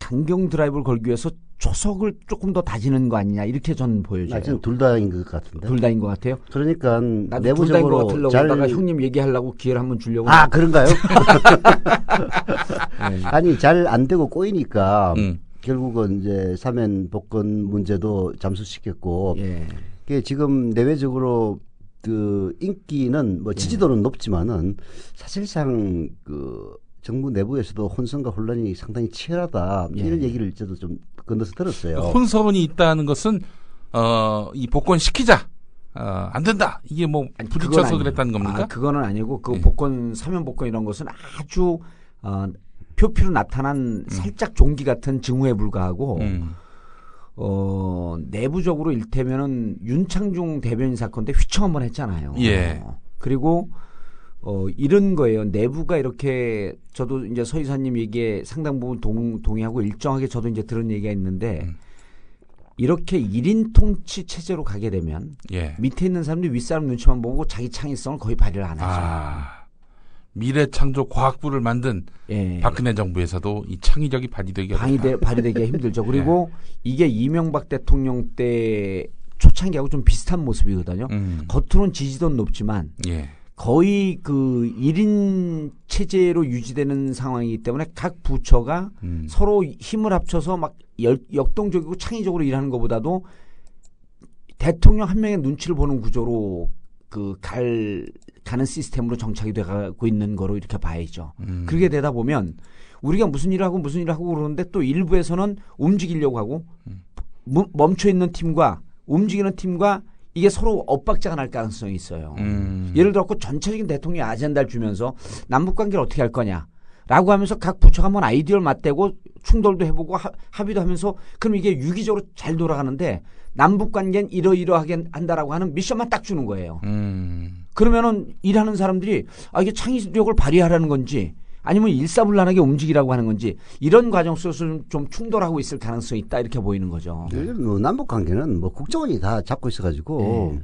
S4: 강경 드라이브를 걸기 위해서 초석을 조금 더 다지는 거 아니냐 이렇게 저는 보여져요.
S3: 저는 둘 다인 것 같은데.
S4: 둘 다인 것 같아요.
S3: 그러니까
S4: 내부적으로 하다가 형님 얘기하려고 기회를 한번 주려고.
S3: 그런가요? 아니 잘 안 되고 꼬이니까 결국은 이제 사면 복권 문제도 잠수시켰고. 그게 지금 내외적으로 그 인기는 지지도는 높지만은 사실상 정부 내부에서도 혼선과 혼란이 상당히 치열하다. 이런 얘기를 저도 좀 건너서 들었어요.
S2: 혼선이 있다는 것은 이 복권 시키자. 안 된다. 이게 부딪혀서 그랬다는 겁니까?
S4: 그거는 아니고 복권 사면 복권 이런 것은 아주 표피로 나타난 살짝 종기 같은 징후에 불과하고 내부적으로 일테면은 윤창중 대변인 사건 때 휘청 한번 했잖아요. 그리고 이런 거예요. 내부가 이렇게 저도 이제 서 이사님 얘기에 상당 부분 동의하고 일정하게 저도 이제 들은 얘기가 있는데 이렇게 1인 통치 체제로 가게 되면 예. 밑에 있는 사람들이 윗사람 눈치만 보고 자기 창의성을 거의 발휘를 안 하죠.
S2: 미래창조과학부를 만든 예. 박근혜 정부에서도 이 창의력이 발휘되기가
S4: 힘들죠. 그리고 예. 이게 이명박 대통령 때 초창기하고 좀 비슷한 모습이거든요. 겉으로는 지지도는 높지만 예. 거의 그 1인 체제로 유지되는 상황이기 때문에 각 부처가 서로 힘을 합쳐서 막 역동적이고 창의적으로 일하는 것보다도 대통령 한 명의 눈치를 보는 구조로 가는 시스템으로 정착이 돼가고 있는 거로 이렇게 봐야죠. 그렇게 되다 보면 우리가 무슨 일을 하고 그러는데 또 일부에서는 움직이려고 하고 멈춰 있는 팀과 움직이는 팀과 이게 서로 엇박자가 날 가능성이 있어요. 예를 들어 전체적인 대통령이 아젠다를 주면서 남북관계를 어떻게 할 거냐라고 하면서 각 부처가 한번 아이디어를 맞대고 충돌도 해보고 합의도 하면서 그럼 이게 유기적으로 잘 돌아가는데 남북관계는 이러이러하게 한다라고 하는 미션만 딱 주는 거예요. 그러면은 일하는 사람들이 이게 창의력을 발휘하라는 건지 아니면 일사불란하게 움직이라고 하는 건지 이런 과정 속에서 좀 충돌하고 있을 가능성이 있다 이렇게 보이는 거죠.
S3: 뭐 남북 관계는 뭐 국정원이 다 잡고 있어가지고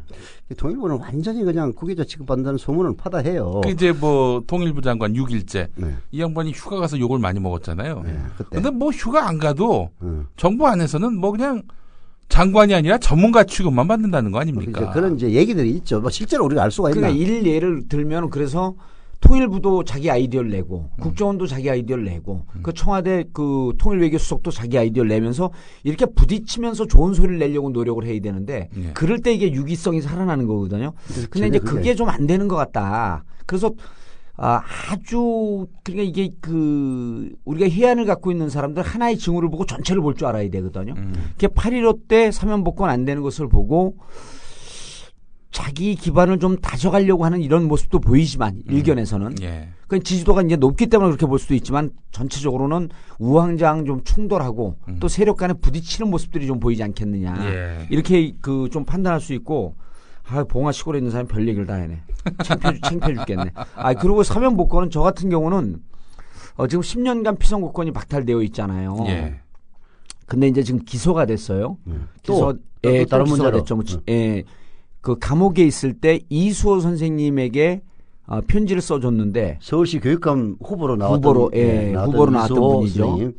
S3: 통일부는 완전히 그냥 국외자 취급받는다는 소문은 파다해요.
S2: 이제 뭐 통일부 장관 6일째 이 양반이 휴가 가서 욕을 많이 먹었잖아요. 그런데 뭐 휴가 안 가도 정부 안에서는 뭐 그냥 장관이 아니라 전문가 취급만 받는다는 거 아닙니까?
S3: 그런 이제 얘기들이 있죠. 뭐 실제로 우리가 알 수가 있나?
S4: 그러니까 예를 들면 그래서. 통일부도 자기 아이디어를 내고 국정원도 자기 아이디어를 내고 그 청와대 그 통일외교수석도 자기 아이디어를 내면서 이렇게 부딪히면서 좋은 소리를 내려고 노력을 해야 되는데 그럴 때 이게 유기성이 살아나는 거거든요. 근데 이제 그게 좀 안 되는 것 같다. 그래서 아주 그러니까 이게 우리가 해안을 갖고 있는 사람들 하나의 징후를 보고 전체를 볼 줄 알아야 되거든요. 그게 8.15 때 사면복권 안 되는 것을 보고 자기 기반을 좀 다져가려고 하는 이런 모습도 보이지만 일견에서는 그 지지도가 이제 높기 때문에 그렇게 볼 수도 있지만 전체적으로는 우왕좌왕 좀 충돌하고 또 세력 간에 부딪히는 모습들이 좀 보이지 않겠느냐 이렇게 좀 판단할 수 있고 봉화 시골에 있는 사람이 별 얘기를 다 해네. 창피해 죽겠네. 그리고 사면복권은 저 같은 경우는 지금 10년간 피선거권이 박탈되어 있잖아요. 근데 이제 지금 기소가 됐어요.
S3: 또 다른
S4: 기소가 됐죠. 그 감옥에 있을 때 이수호 선생님에게 편지를 써줬는데
S3: 서울시 교육감 후보로 나왔던
S4: 분이죠.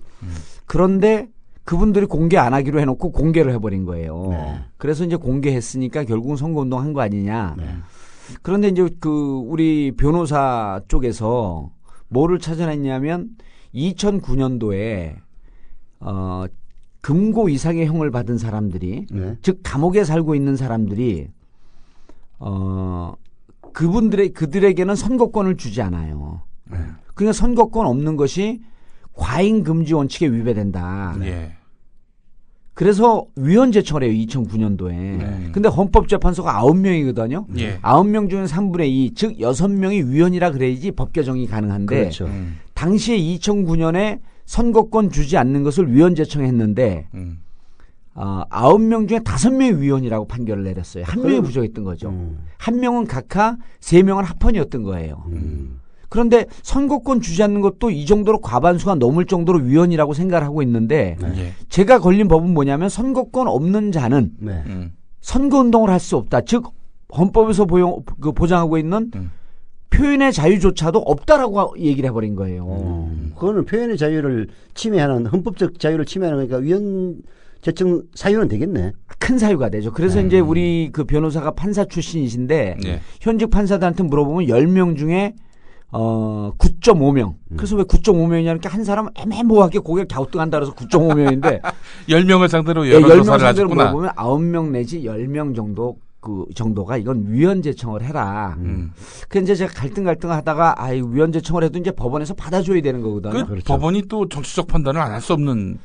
S4: 그런데 그분들이 공개 안 하기로 해놓고 공개를 해버린 거예요. 그래서 이제 공개했으니까 결국은 선거운동 한 거 아니냐. 그런데 이제 우리 변호사 쪽에서 뭐를 찾아냈냐면 2009년도에 금고 이상의 형을 받은 사람들이 즉 감옥에 살고 있는 사람들이 그들에게는 선거권을 주지 않아요. 그러니까 선거권 없는 것이 과잉 금지 원칙에 위배된다. 그래서 위원 제청을 해요. 2009년도에. 근데 헌법재판소가 9명이거든요. 9명 중에 3분의 2, 즉 6명이 위원이라 그래야지 법 개정이 가능한데
S3: 그렇죠.
S4: 당시에 2009년에 선거권 주지 않는 것을 위원 제청했는데 9명 중에 5명이 위원이라고 판결을 내렸어요. 한 명이 부족했던 거죠. 한 명은 각하, 3명은 합헌이었던 거예요. 그런데 선거권 주지 않는 것도 이 정도로 과반수가 넘을 정도로 위원이라고 생각을 하고 있는데 제가 걸린 법은 뭐냐면 선거권 없는 자는 선거운동을 할 수 없다. 즉 헌법에서 보장하고 있는 표현의 자유조차도 없다라고 얘기를 해버린 거예요.
S3: 그거는 표현의 자유를 침해하는 헌법적 자유를 침해하는 거니까 위원 제청 사유는 되겠네.
S4: 큰 사유가 되죠. 그래서 이제 우리 그 변호사가 판사 출신이신데 현직 판사들한테 물어보면 10명 중에 9.5명. 그래서 왜 9.5명이냐니까 한 사람 애매모호하게 고개를 갸우뚱한다 그래서 9.5명인데
S2: 10명을 상대로 여론조사를 하셨구나.
S4: 물어보면 9명 내지 10명 정도 정도가 이건 위원 제청을 해라. 그래서 이제 제가 갈등하다가 위원 제청을 해도 이제 법원에서 받아줘야 되는 거거든요.
S2: 그렇죠. 법원이 또 정치적 판단을 안 할 수 없는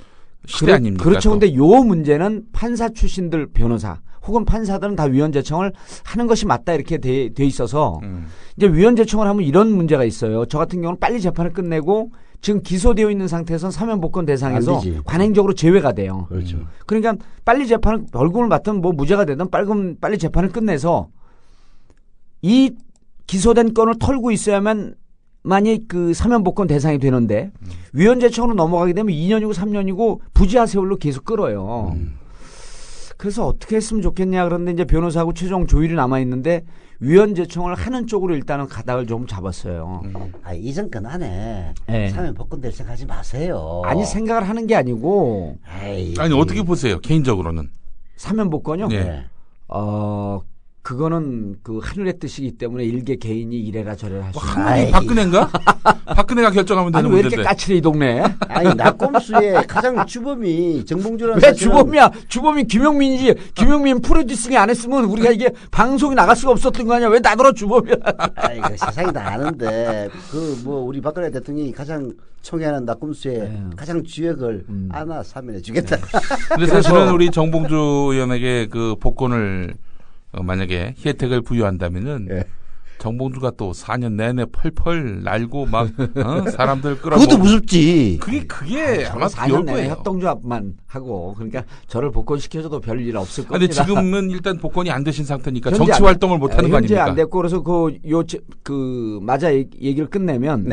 S2: 시대 아닙니까?
S4: 그렇죠. 근데 요 문제는 판사 출신들 변호사 혹은 판사들은 다 위원 제청을 하는 것이 맞다 이렇게 돼 있어서 이제 위원 제청을 하면 이런 문제가 있어요. 저 같은 경우는 빨리 재판을 끝내고 지금 기소되어 있는 상태에서는 사면복권 대상에서 관행적으로 제외가 돼요.
S3: 그렇죠.
S4: 그러니까 빨리 재판을 벌금을 받든 뭐 무죄가 되든 빨리 재판을 끝내서 이 기소된 건을 털고 있어야만 만약 그 사면복권 대상이 되는데 위헌재청으로 넘어가게 되면 2년이고 3년이고 부지하세월로 계속 끌어요. 그래서 어떻게 했으면 좋겠냐 그런데 이제 변호사하고 최종 조율이 남아 있는데 위헌재청을 하는 쪽으로 일단은 가닥을 좀 잡았어요.
S3: 이 정권 안에 사면복권 될 생각하지 마세요.
S4: 아니 생각을 하는 게 아니고.
S2: 아니 어떻게 보세요 개인적으로는?
S4: 사면복권요?
S2: 네.
S4: 그거는 그 하늘의 뜻이기 때문에 일개 개인이 이래라 저래라 할 수
S2: 있어요. 박근혜인가? 박근혜가 결정하면 되는 문제인데.
S4: 왜 이렇게 까칠해 이 동네?
S3: 아니 낙검수의 가장 주범이 정봉주라는
S4: 왜 주범이야? 주범이 김용민이지. 김용민 프로듀싱이 안 했으면 우리가 이게 방송이 나갈 수가 없었던 거 아니야? 왜 나더러 주범이야?
S3: 아이고 세상이 다 아는데 그 뭐 우리 박근혜 대통령이 가장 총애하는 낙검수의 가장 주역을 하나 사면해 주겠다.
S2: 근데 사실은 우리 정봉주 의원에게 그 복권을 만약에 혜택을 부여한다면은 정봉주가 또 4년 내내 펄펄 날고 막 사람들 끌어.
S3: 그것도 무섭지.
S2: 그게 아마
S4: 4년 내내 협동조합만 하고 그러니까 저를 복권시켜줘도 별일 없을 겁니다.
S2: 근데 지금은 일단 복권이 안 되신 상태니까 정치 활동을 못 하는 거 아닙니까?
S4: 현재 안 됐고 그래서 맞아 얘기를 끝내면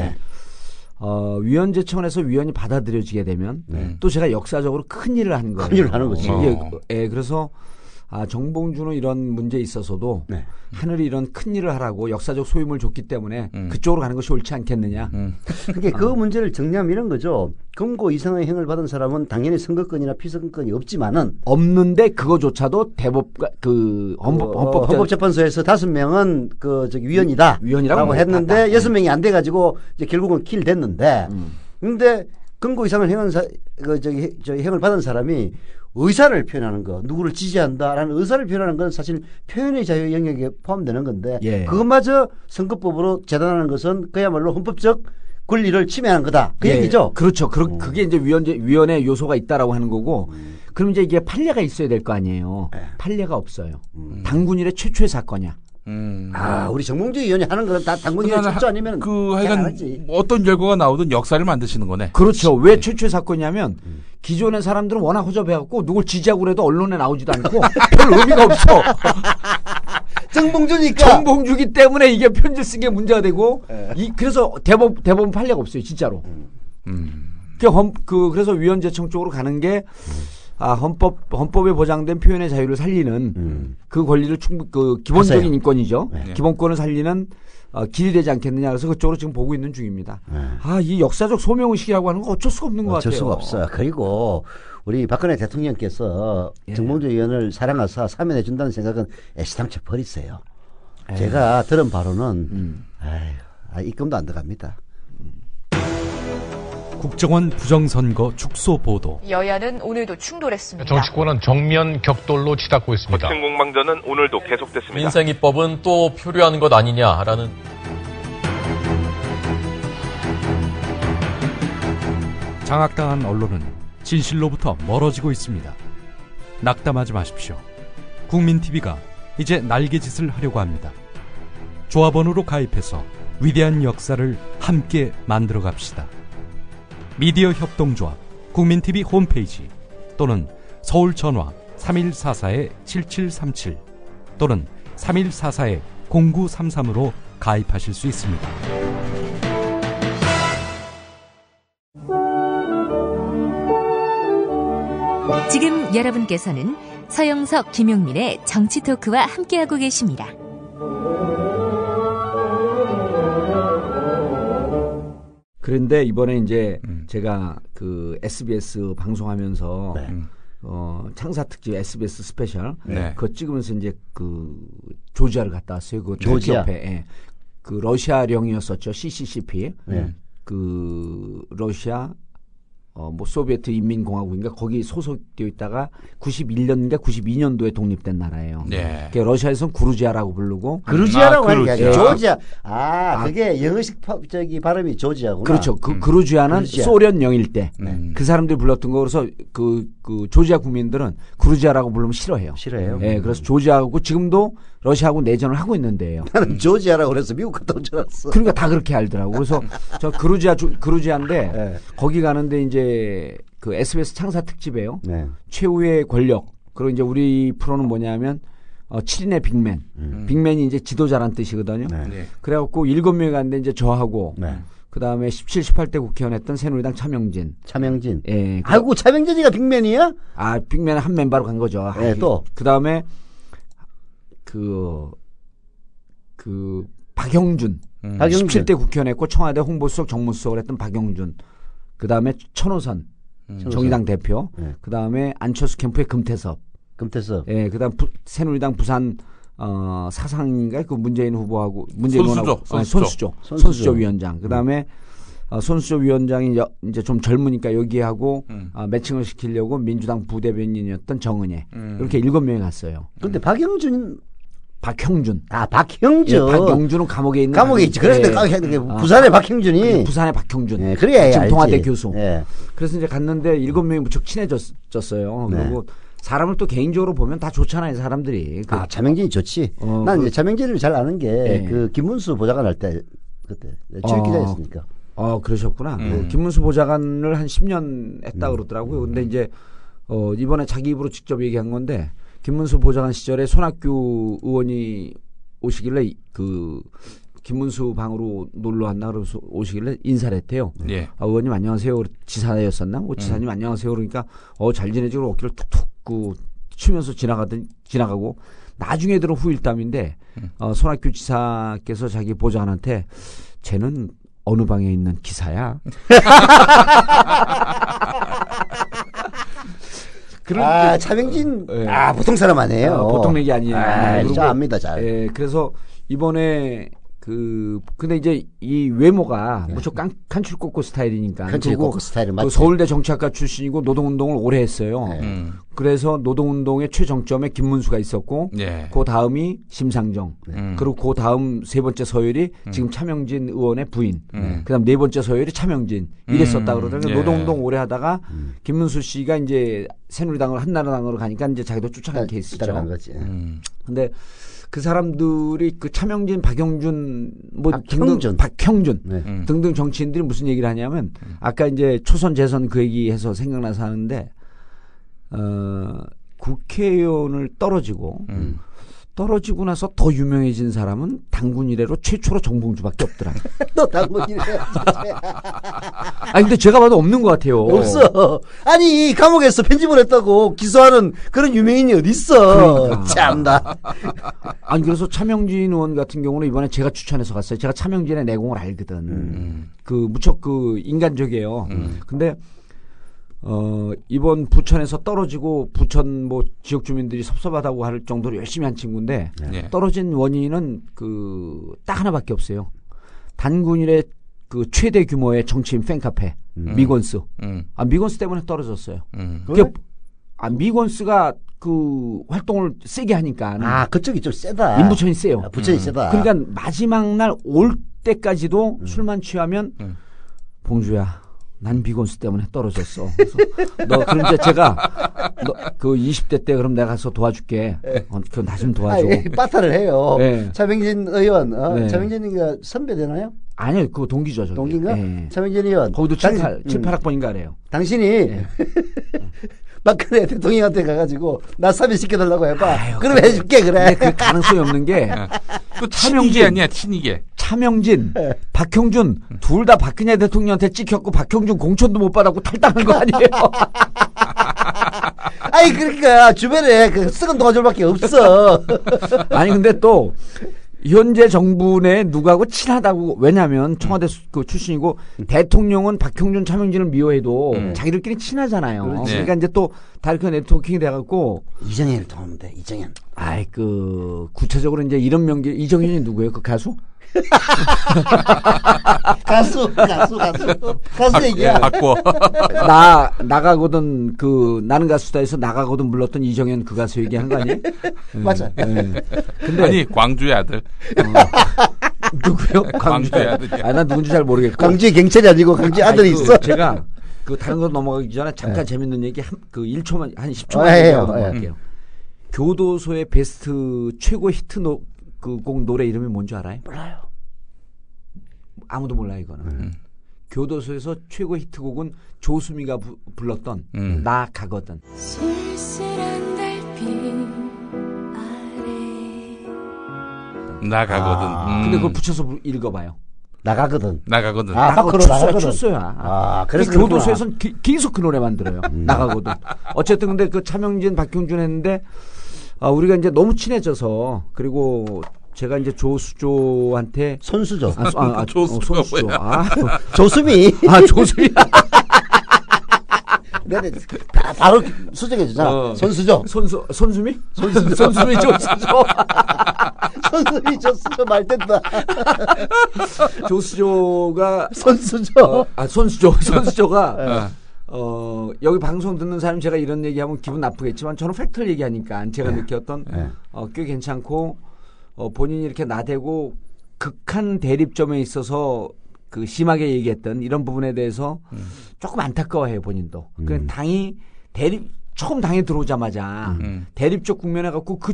S4: 위헌재청에서 위헌이 받아들여지게 되면 또 제가 역사적으로 큰 일을 한 거예요.
S3: 큰 일을 하는 거지.
S4: 그래서 정봉주는 이런 문제에 있어서도 하늘이 이런 큰 일을 하라고 역사적 소임을 줬기 때문에 그쪽으로 가는 것이 옳지 않겠느냐.
S3: 그러니까 그 문제를 정리하면 이런 거죠. 금고 이상의 행을 받은 사람은 당연히 선거권이나 피선거권이 없지만은
S4: 없는데 그거조차도
S3: 헌법재판소에서 5명은 위헌이다라고 했는데 6명이 안 돼가지고 이제 결국은 킬 됐는데 근데 금고 이상을 행한 행을 받은 사람이 의사를 표현하는 거, 누구를 지지한다라는 의사를 표현하는 건 사실 표현의 자유 영역에 포함되는 건데 그것마저 선거법으로 재단하는 것은 그야말로 헌법적 권리를 침해하는 거다. 그 얘기죠.
S4: 그렇죠. 그게 이제 위헌의 요소가 있다라고 하는 거고 그럼 이제 이게 판례가 있어야 될 거 아니에요. 판례가 없어요. 당군 이래 최초의 사건이야.
S3: 우리 정봉주 의원이 하는 건 다 당군이나 최초 아니면
S2: 하여간 어떤 결과가 나오든 역사를 만드시는 거네.
S4: 그렇죠. 왜 최초의 사건이냐면 기존의 사람들은 워낙 허접해갖고 누굴 지지하고 그래도 언론에 나오지도 않고 별 의미가 없어.
S3: 정봉주니까.
S4: 정봉주기 때문에 이게 편지 쓴 게 문제가 되고 그래서 대법원 판례가 없어요. 진짜로. 그래서 위헌재청 쪽으로 가는 게 헌법에 보장된 표현의 자유를 살리는 그 권리를 기본적인 하세요. 인권이죠. 기본권을 살리는 길이 되지 않겠느냐. 그래서 그쪽으로 지금 보고 있는 중입니다. 이 역사적 소명의식이라고 하는 건 어쩔 수가 없는 것 같아요.
S3: 어쩔 수가 없어요. 그리고 우리 박근혜 대통령께서 정봉주 의원을 사랑하사 사면해 준다는 생각은 애시당초 버리세요. 제가 들은 바로는 입금도 안 들어갑니다.
S5: 국정원 부정선거 축소 보도.
S7: 여야는 오늘도 충돌했습니다.
S9: 정치권은 정면 격돌로 치닫고 있습니다.
S10: 거친 공방전은 오늘도 계속됐습니다.
S11: 민생입법은 또 표류하는 것 아니냐라는.
S5: 장악당한 언론은 진실로부터 멀어지고 있습니다. 낙담하지 마십시오. 국민TV가 이제 날개짓을 하려고 합니다. 조합원으로 가입해서 위대한 역사를 함께 만들어 갑시다. 미디어 협동조합 국민TV 홈페이지 또는 서울 전화 3144-7737 또는 3144-0933으로 가입하실 수 있습니다.
S8: 지금 여러분께서는 서영석, 김용민의 정치 토크와 함께하고 계십니다.
S4: 그런데 이번에 이제 제가 그 SBS 방송하면서 창사 특집 SBS 스페셜 그거 찍으면서 이제 그 조지아를 갔다 왔어요. 그
S3: 조지아
S4: 그 러시아령이었었죠. CCCP. 그 러시아 소비에트 인민공화국인가 거기 소속되어 있다가 91년인가 92년도에 독립된 나라예요. 러시아에서는 구르지아라고 부르고
S3: 그루지아라고 하는 게 아니라 조지아. 그게 영어식 발음이 조지아구나.
S4: 그렇죠. 그루지아는 소련 영일 때 그 사람들이 불렀던 거. 그래서 그 조지아 국민들은 구르지아라고 부르면 싫어해요. 그래서 조지아하고 지금도 러시아하고 내전을 하고 있는데요.
S3: 나는 조지아라고 그래서 미국 갔다 온 줄 알았어.
S4: 그러니까 다 그렇게 알더라고. 그래서 저 그루지아인데 거기 가는데 이제 그 SBS 창사 특집이에요. 최후의 권력. 그리고 이제 우리 프로는 뭐냐면 7인의 빅맨. 빅맨이 이제 지도자란 뜻이거든요.
S3: 네.
S4: 그래갖고 7명이 갔는데 이제 저하고
S3: 네.
S4: 그 다음에 17, 18대 국회의원 했던 새누리당 차명진.
S3: 예. 아이고, 차명진이가 빅맨이야?
S4: 아, 빅맨 한 멤버로 간 거죠.
S3: 네, 또.
S4: 그 다음에 박영준. 17대 국회의원 했고 청와대 홍보수석 정무수석을 했던 박영준. 그 다음에 천호선. 정의당 대표.
S3: 네.
S4: 그 다음에 안철수 캠프의 금태섭. 예, 그 다음 새누리당 부산 사상인가 그 문재인 후보하고 손수조 위원장. 그다음에 손수조 위원장이 이제 좀 젊으니까 여기하고 매칭을 시키려고 민주당 부대변인이었던 정은혜. 이렇게 7명이 갔어요.
S3: 근데 박형준.
S4: 예,
S3: 박영준은
S4: 감옥에 있는.
S3: 감옥에 있지. 그래서 내가 부산의 박형준이.
S4: 부산의 박형준.
S3: 예, 그래야
S4: 지금
S3: 알지.
S4: 동아대 교수.
S3: 예.
S4: 그래서 이제 갔는데 7명이 무척 친해졌어요.
S3: 네.
S4: 그리고 사람을 또 개인적으로 보면 다 좋잖아요, 사람들이.
S3: 차명진이 좋지. 난 이제 차명진을 잘 아는 게 그 김문수 보좌관 할 때 그때 취획기자였으니까.
S4: 그러셨구나. 김문수 보좌관을 한 10년 했다 그러더라고요. 근데 이제 이번에 자기 입으로 직접 얘기한 건데 김문수 보좌관 시절에 손학규 의원이 오시길래 그 김문수 방으로 놀러 왔나 그래서 오시길래 인사를 했대요.
S2: 예.
S4: 의원님 안녕하세요. 지사였었나? 지사님 안녕하세요. 그러니까 어잘 지내지 그러고 어깨를 툭툭 치면서 지나가고 나중에 들은 후일담인데 손학규 지사께서 자기 보좌관한테 쟤는 어느 방에 있는 기사야?
S3: 차명진 보통 사람 아니에요.
S4: 보통 얘기 아니에요.
S3: 진짜 압니다 잘.
S4: 예, 그래서 이번에 근데 이제 이 외모가 무척 칸출꼬꼬 스타일이니까.
S3: 칸출꼬꼬 스타일은 맞죠.
S4: 서울대 정치학과 출신이고 노동운동을 오래 했어요. 그래서 노동운동의 최정점에 김문수가 있었고, 그 다음이 심상정, 그리고 그 다음 세 번째 서열이 지금 차명진 의원의 부인, 그 다음 네 번째 서열이 차명진 이랬었다 그러더라고요. 노동운동 오래 하다가 김문수 씨가 이제 새누리당으로 한나라당으로 가니까 이제 자기도 쫓아간 케이스죠.
S3: 따라간 거지.
S4: 근데 그 사람들이 그 차명진, 박영준, 박형준 등등 정치인들이 무슨 얘기를 하냐면 아까 이제 초선 재선 그 얘기해서 생각나서 하는데 국회의원을 떨어지고 나서 더 유명해진 사람은 당군 이래로 최초로 정봉주밖에 없더라.
S3: 너 당군 이래.
S4: 근데 제가 봐도 없는 것 같아요.
S3: 없어. 아니 감옥에서 편집을 했다고 기소하는 그런 유명인이 어디 있어. 그러니까. 참나.
S4: 그래서 차명진 의원 같은 경우는 이번에 제가 추천해서 갔어요. 제가 차명진의 내공을 알거든. 무척 인간적이에요. 근데 이번 부천에서 떨어지고 부천 지역 주민들이 섭섭하다고 할 정도로 열심히 한 친구인데 떨어진 원인은 딱 하나밖에 없어요. 단군일의 최대 규모의 정치인 팬카페 미건스. 미건스 때문에 떨어졌어요. 미건스가 활동을 세게 하니까.
S3: 그쪽이 좀 세다.
S4: 민부천이 세요.
S3: 부천이 세다.
S4: 그러니까 마지막 날 올 때까지도 술만 취하면 봉주야. 난 비건수 때문에 떨어졌어. 그래서 그런데 제가 20대 때 그럼 내가 가서 도와줄게. 그건 나 좀 도와줘.
S3: 빠타를 해요.
S4: 네.
S3: 차명진 의원, 차명진이가 선배 되나요?
S4: 아니요, 그거 동기죠. 저기.
S3: 동기인가?
S4: 네.
S3: 차명진 의원.
S4: 거기도 7, 8학번인가 그래요.
S3: 당신이 박근혜 대통령한테 가가지고 나 섭외시켜달라고 해봐. 그럼 해줄게. 그래.
S4: 근데 그 가능성이 없는 게
S2: 또 차명진 아니야, 친이게.
S4: 차명진, 박형준 둘 다 박근혜 대통령한테 찍혔고 박형준 공천도 못 받았고 탈당한 거 아니에요?
S3: 그러니까 주변에 썩은 동아줄밖에 없어.
S4: 근데 또 현재 정부 내 누구하고 친하다고. 왜냐하면 청와대 출신이고 대통령은 박형준, 차명진을 미워해도 자기들끼리 친하잖아요. 그러니까 이제 또 다르게 네트워킹이 돼갖고
S3: 이정현을 통하면 돼. 이정현.
S4: 구체적으로 이제 이런 명기. 이정현이 누구예요? 그 가수?
S3: 가수 얘기야.
S2: 바꿔.
S4: 나가거든 나는 가수다에서 나가거든 불렀던 이정현 그 가수 얘기하는 거 아니에요?
S3: 맞아.
S2: 근데 광주의 아들.
S4: 누구요?
S2: 광주의 아들이야.
S4: 난 누군지 잘 모르겠고.
S3: 광주의 경찰이 아니고 광주 아들이 있어.
S4: 제가 다른 거 넘어가기 전에 잠깐 재밌는 얘기 1초만 한 10초만 얘기할게요. 교도소의 베스트 최고 히트 곡 노래 이름이 뭔지 알아요?
S3: 몰라요.
S4: 아무도 몰라요, 이거는. 교도소에서 최고 히트곡은 조수미가 불렀던 나 가거든.
S12: 쓸쓸한 달빛 아래
S2: 나가거든.
S4: 근데 그걸 붙여서 읽어봐요.
S3: 나가거든.
S4: 밖으로 나가거든. 출소야. 그래서 교도소에서는 계속 그 노래만 들어요. 나가거든. 어쨌든 근데 그 차명진, 박형준 했는데 우리가 이제 너무 친해져서 그리고 제가 이제 조수조한테
S3: 손수조.
S2: 조수조.
S3: 조수미.
S4: 조수미.
S3: 네네. 바로 수정해 주잖아. 손수조.
S4: 손수미? 손수미 조수조.
S3: 손수미 조수조 말 된다.
S4: 조수조가
S3: 손수조.
S4: 손수조가 여기 방송 듣는 사람 제가 이런 얘기하면 기분 나쁘겠지만 저는 팩트를 얘기하니까 제가 느꼈던 꽤 괜찮고 본인이 이렇게 나대고 극한 대립점에 있어서 그 심하게 얘기했던 이런 부분에 대해서 조금 안타까워해요 본인도. 그 당이 처음 당에 들어오자마자 대립적 국면에 갖고 그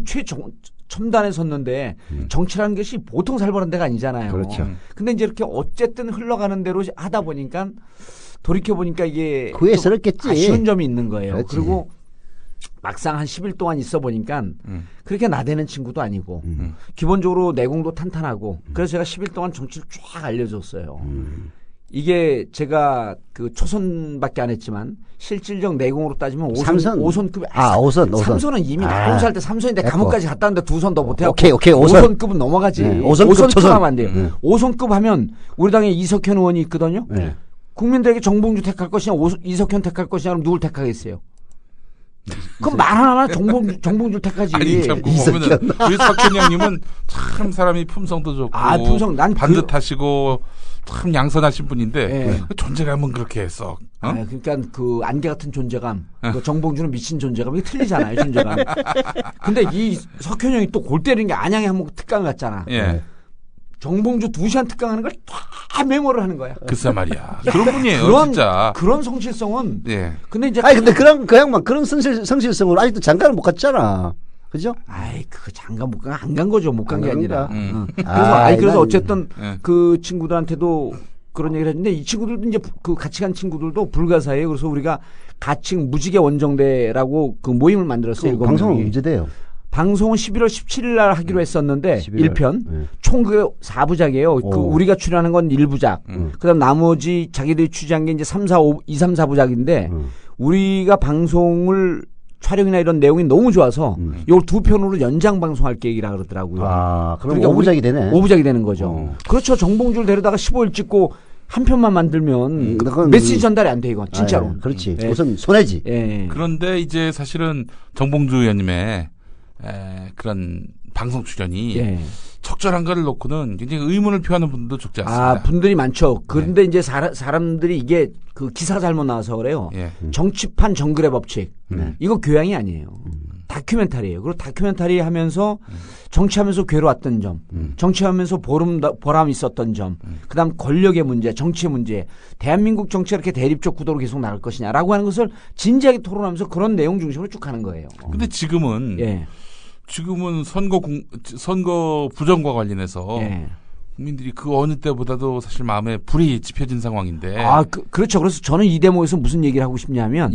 S4: 첨단에 섰는데 정치라는 것이 보통 살벌한 데가 아니잖아요.
S3: 그렇죠.
S4: 근데 이제 이렇게 어쨌든 흘러가는 대로 하다 보니까 돌이켜 보니까 이게
S3: 후회스럽겠지.
S4: 아쉬운 점이 있는 거예요.
S3: 그렇지.
S4: 그리고 막상 한 10일 동안 있어 보니까 그렇게 나대는 친구도 아니고 기본적으로 내공도 탄탄하고 그래서 제가 10일 동안 정치를 쫙 알려줬어요. 이게 제가 그 초선밖에 안 했지만 실질적 내공으로 따지면 5선급.
S3: 5선.
S4: 3선은 이미 나온 살 때 3선인데 감옥까지 갔다 왔는데 2선 더 못해요.
S3: 오케이
S4: 5선급은 넘어가지.
S3: 5선급 초선
S4: 하면 안 돼요. 5선급 하면 우리 당에 이석현 의원이 있거든요. 국민들에게 정봉주 택할 것이냐 이석현 택할 것이냐 그럼 누굴 택하겠어요? 그럼 말 하나 정봉주 택하지.
S2: 아니 참 보면은 우리 석현영님은 참 사람이 품성도 좋고
S4: 품성 난
S2: 반듯하시고 참 양선하신 분인데 존재감은 그렇게 했어.
S4: 그러니까 그 안개 같은 존재감. 그 정봉주는 미친 존재감. 이게 틀리잖아요 존재감. 근데 이 석현영이 또 골 때리는 게 안양에 한번 특강 갔잖아. 정봉주 2시간 특강하는 걸 다 메모를 하는 거야.
S2: 글쎄 말이야. 그런 분이에요, 진짜.
S4: 그런 성실성은.
S2: 근데
S4: 이제
S3: 근데 그 양반 그런 성실성으로 아직도 장가를 못 갔잖아. 그죠?
S4: 그 장가 못 간, 안 간 거죠. 못 간 게 아니라. 그래서 어쨌든 그 친구들한테도 그런 얘기를 했는데 이 친구들도 이제 그 같이 간 친구들도 불가사예요. 그래서 우리가 가칭 무지개 원정대라고 그 모임을 만들었어요.
S3: 방송은 언제 돼요?
S4: 방송은 11월 17일 날 하기로 했었는데 1편 총 그 4부작이에요. 그 우리가 출연하는 건 1부작. 그다음 나머지 자기들이 취재한 게 이제 2, 3, 4부작인데 우리가 방송을 촬영이나 이런 내용이 너무 좋아서 이걸 2편으로 연장 방송할 계획이라 그러더라고요.
S3: 그럼
S4: 그러니까
S3: 5부작이 되네.
S4: 5부작이 되는 거죠. 그렇죠. 정봉주를 데려다가 15일 찍고 한 편만 만들면 메시지 전달이 안 돼 이건 진짜로.
S3: 그렇지. 우선 손해지.
S2: 그런데 이제 사실은 정봉주 의원님의 그런 방송 출연이 적절한가를 놓고는 굉장히 의문을 표하는 분들도 적지 않습니다.
S4: 분들이 많죠. 그런데 이제 사람들이 이게 그 기사가 잘못 나와서 그래요. 정치판 정글의 법칙. 이거 교양이 아니에요. 다큐멘터리예요. 그리고 다큐멘터리 하면서 정치하면서 괴로웠던 점, 정치하면서 보람 있었던 점, 그다음 권력의 문제, 정치의 문제, 대한민국 정치가 이렇게 대립적 구도로 계속 나갈 것이냐라고 하는 것을 진지하게 토론하면서 그런 내용 중심으로 쭉 가는 거예요.
S2: 근데 지금은 선거 부정과 관련해서 국민들이 그 어느 때보다도 사실 마음에 불이 지펴진 상황인데.
S4: 그렇죠. 그래서 저는 이 대목에서 무슨 얘기를 하고 싶냐면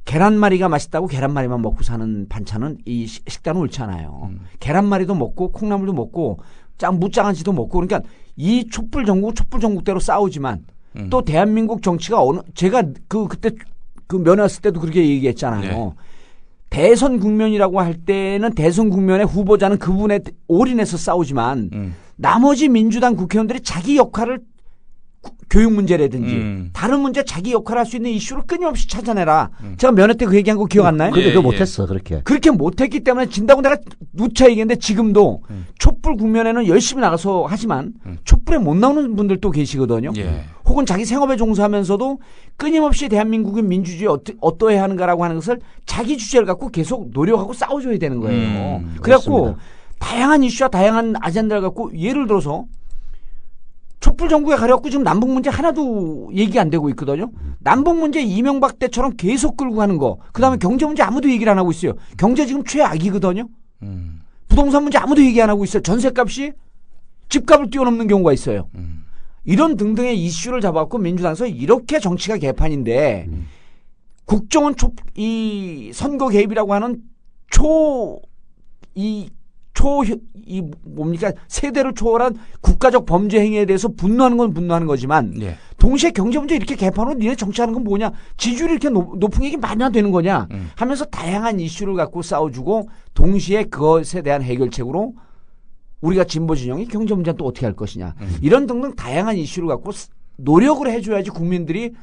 S4: 계란말이가 맛있다고 계란말이만 먹고 사는 반찬은 이 식단은 옳지 않아요. 계란말이도 먹고 콩나물도 먹고 무장한지도 먹고 그러니까 이 촛불 전국대로 싸우지만 또 대한민국 정치가 제가 그때 그 면회 왔을 때도 그렇게 얘기했잖아요. 대선 국면이라고 할 때는 대선 국면의 후보자는 그 부분에 올인해서 싸우지만 나머지 민주당 국회의원들이 자기 역할을 교육 문제라든지 다른 문제 자기 역할을 할 수 있는 이슈를 끊임없이 찾아내라. 제가 면회 때 그 얘기한 거 기억 안 나요?
S3: 근데 그거 못했어 그렇게
S4: 못했기 때문에 진다고 내가 누차 얘기했는데 지금도 촛불 국면에는 열심히 나가서 하지만 촛불에 못 나오는 분들도 계시거든요. 혹은 자기 생업에 종사하면서도 끊임없이 대한민국의 민주주의 어떠해야 하는가라고 하는 것을 자기 주제를 갖고 계속 노력하고 싸워줘야 되는 거예요. 그래갖고 다양한 이슈와 다양한 아젠다를 갖고 예를 들어서 촛불 전국에 가려고 지금 남북 문제 하나도 얘기 안 되고 있거든요. 남북 문제 이명박 때처럼 계속 끌고 가는 거. 그다음에 경제 문제 아무도 얘기를 안 하고 있어요. 경제 지금 최악이거든요. 부동산 문제 아무도 얘기 안 하고 있어요. 전세값이 집값을 뛰어넘는 경우가 있어요. 이런 등등의 이슈를 잡아갖고 민주당에서 이렇게 정치가 개판인데 국정원 이 선거 개입이라고 하는 세대를 초월한 국가적 범죄 행위에 대해서 분노하는 건 분노하는 거지만
S2: 예.
S4: 동시에 경제 문제 이렇게 개판으로 니네 정치하는 건 뭐냐? 지지율이 이렇게 높은 게 이게 말이나 되는 거냐? 하면서 다양한 이슈를 갖고 싸워주고 동시에 그것에 대한 해결책으로 우리가 진보 진영이 경제 문제는 또 어떻게 할 것이냐? 이런 등등 다양한 이슈를 갖고 노력을 해줘야지 국민들이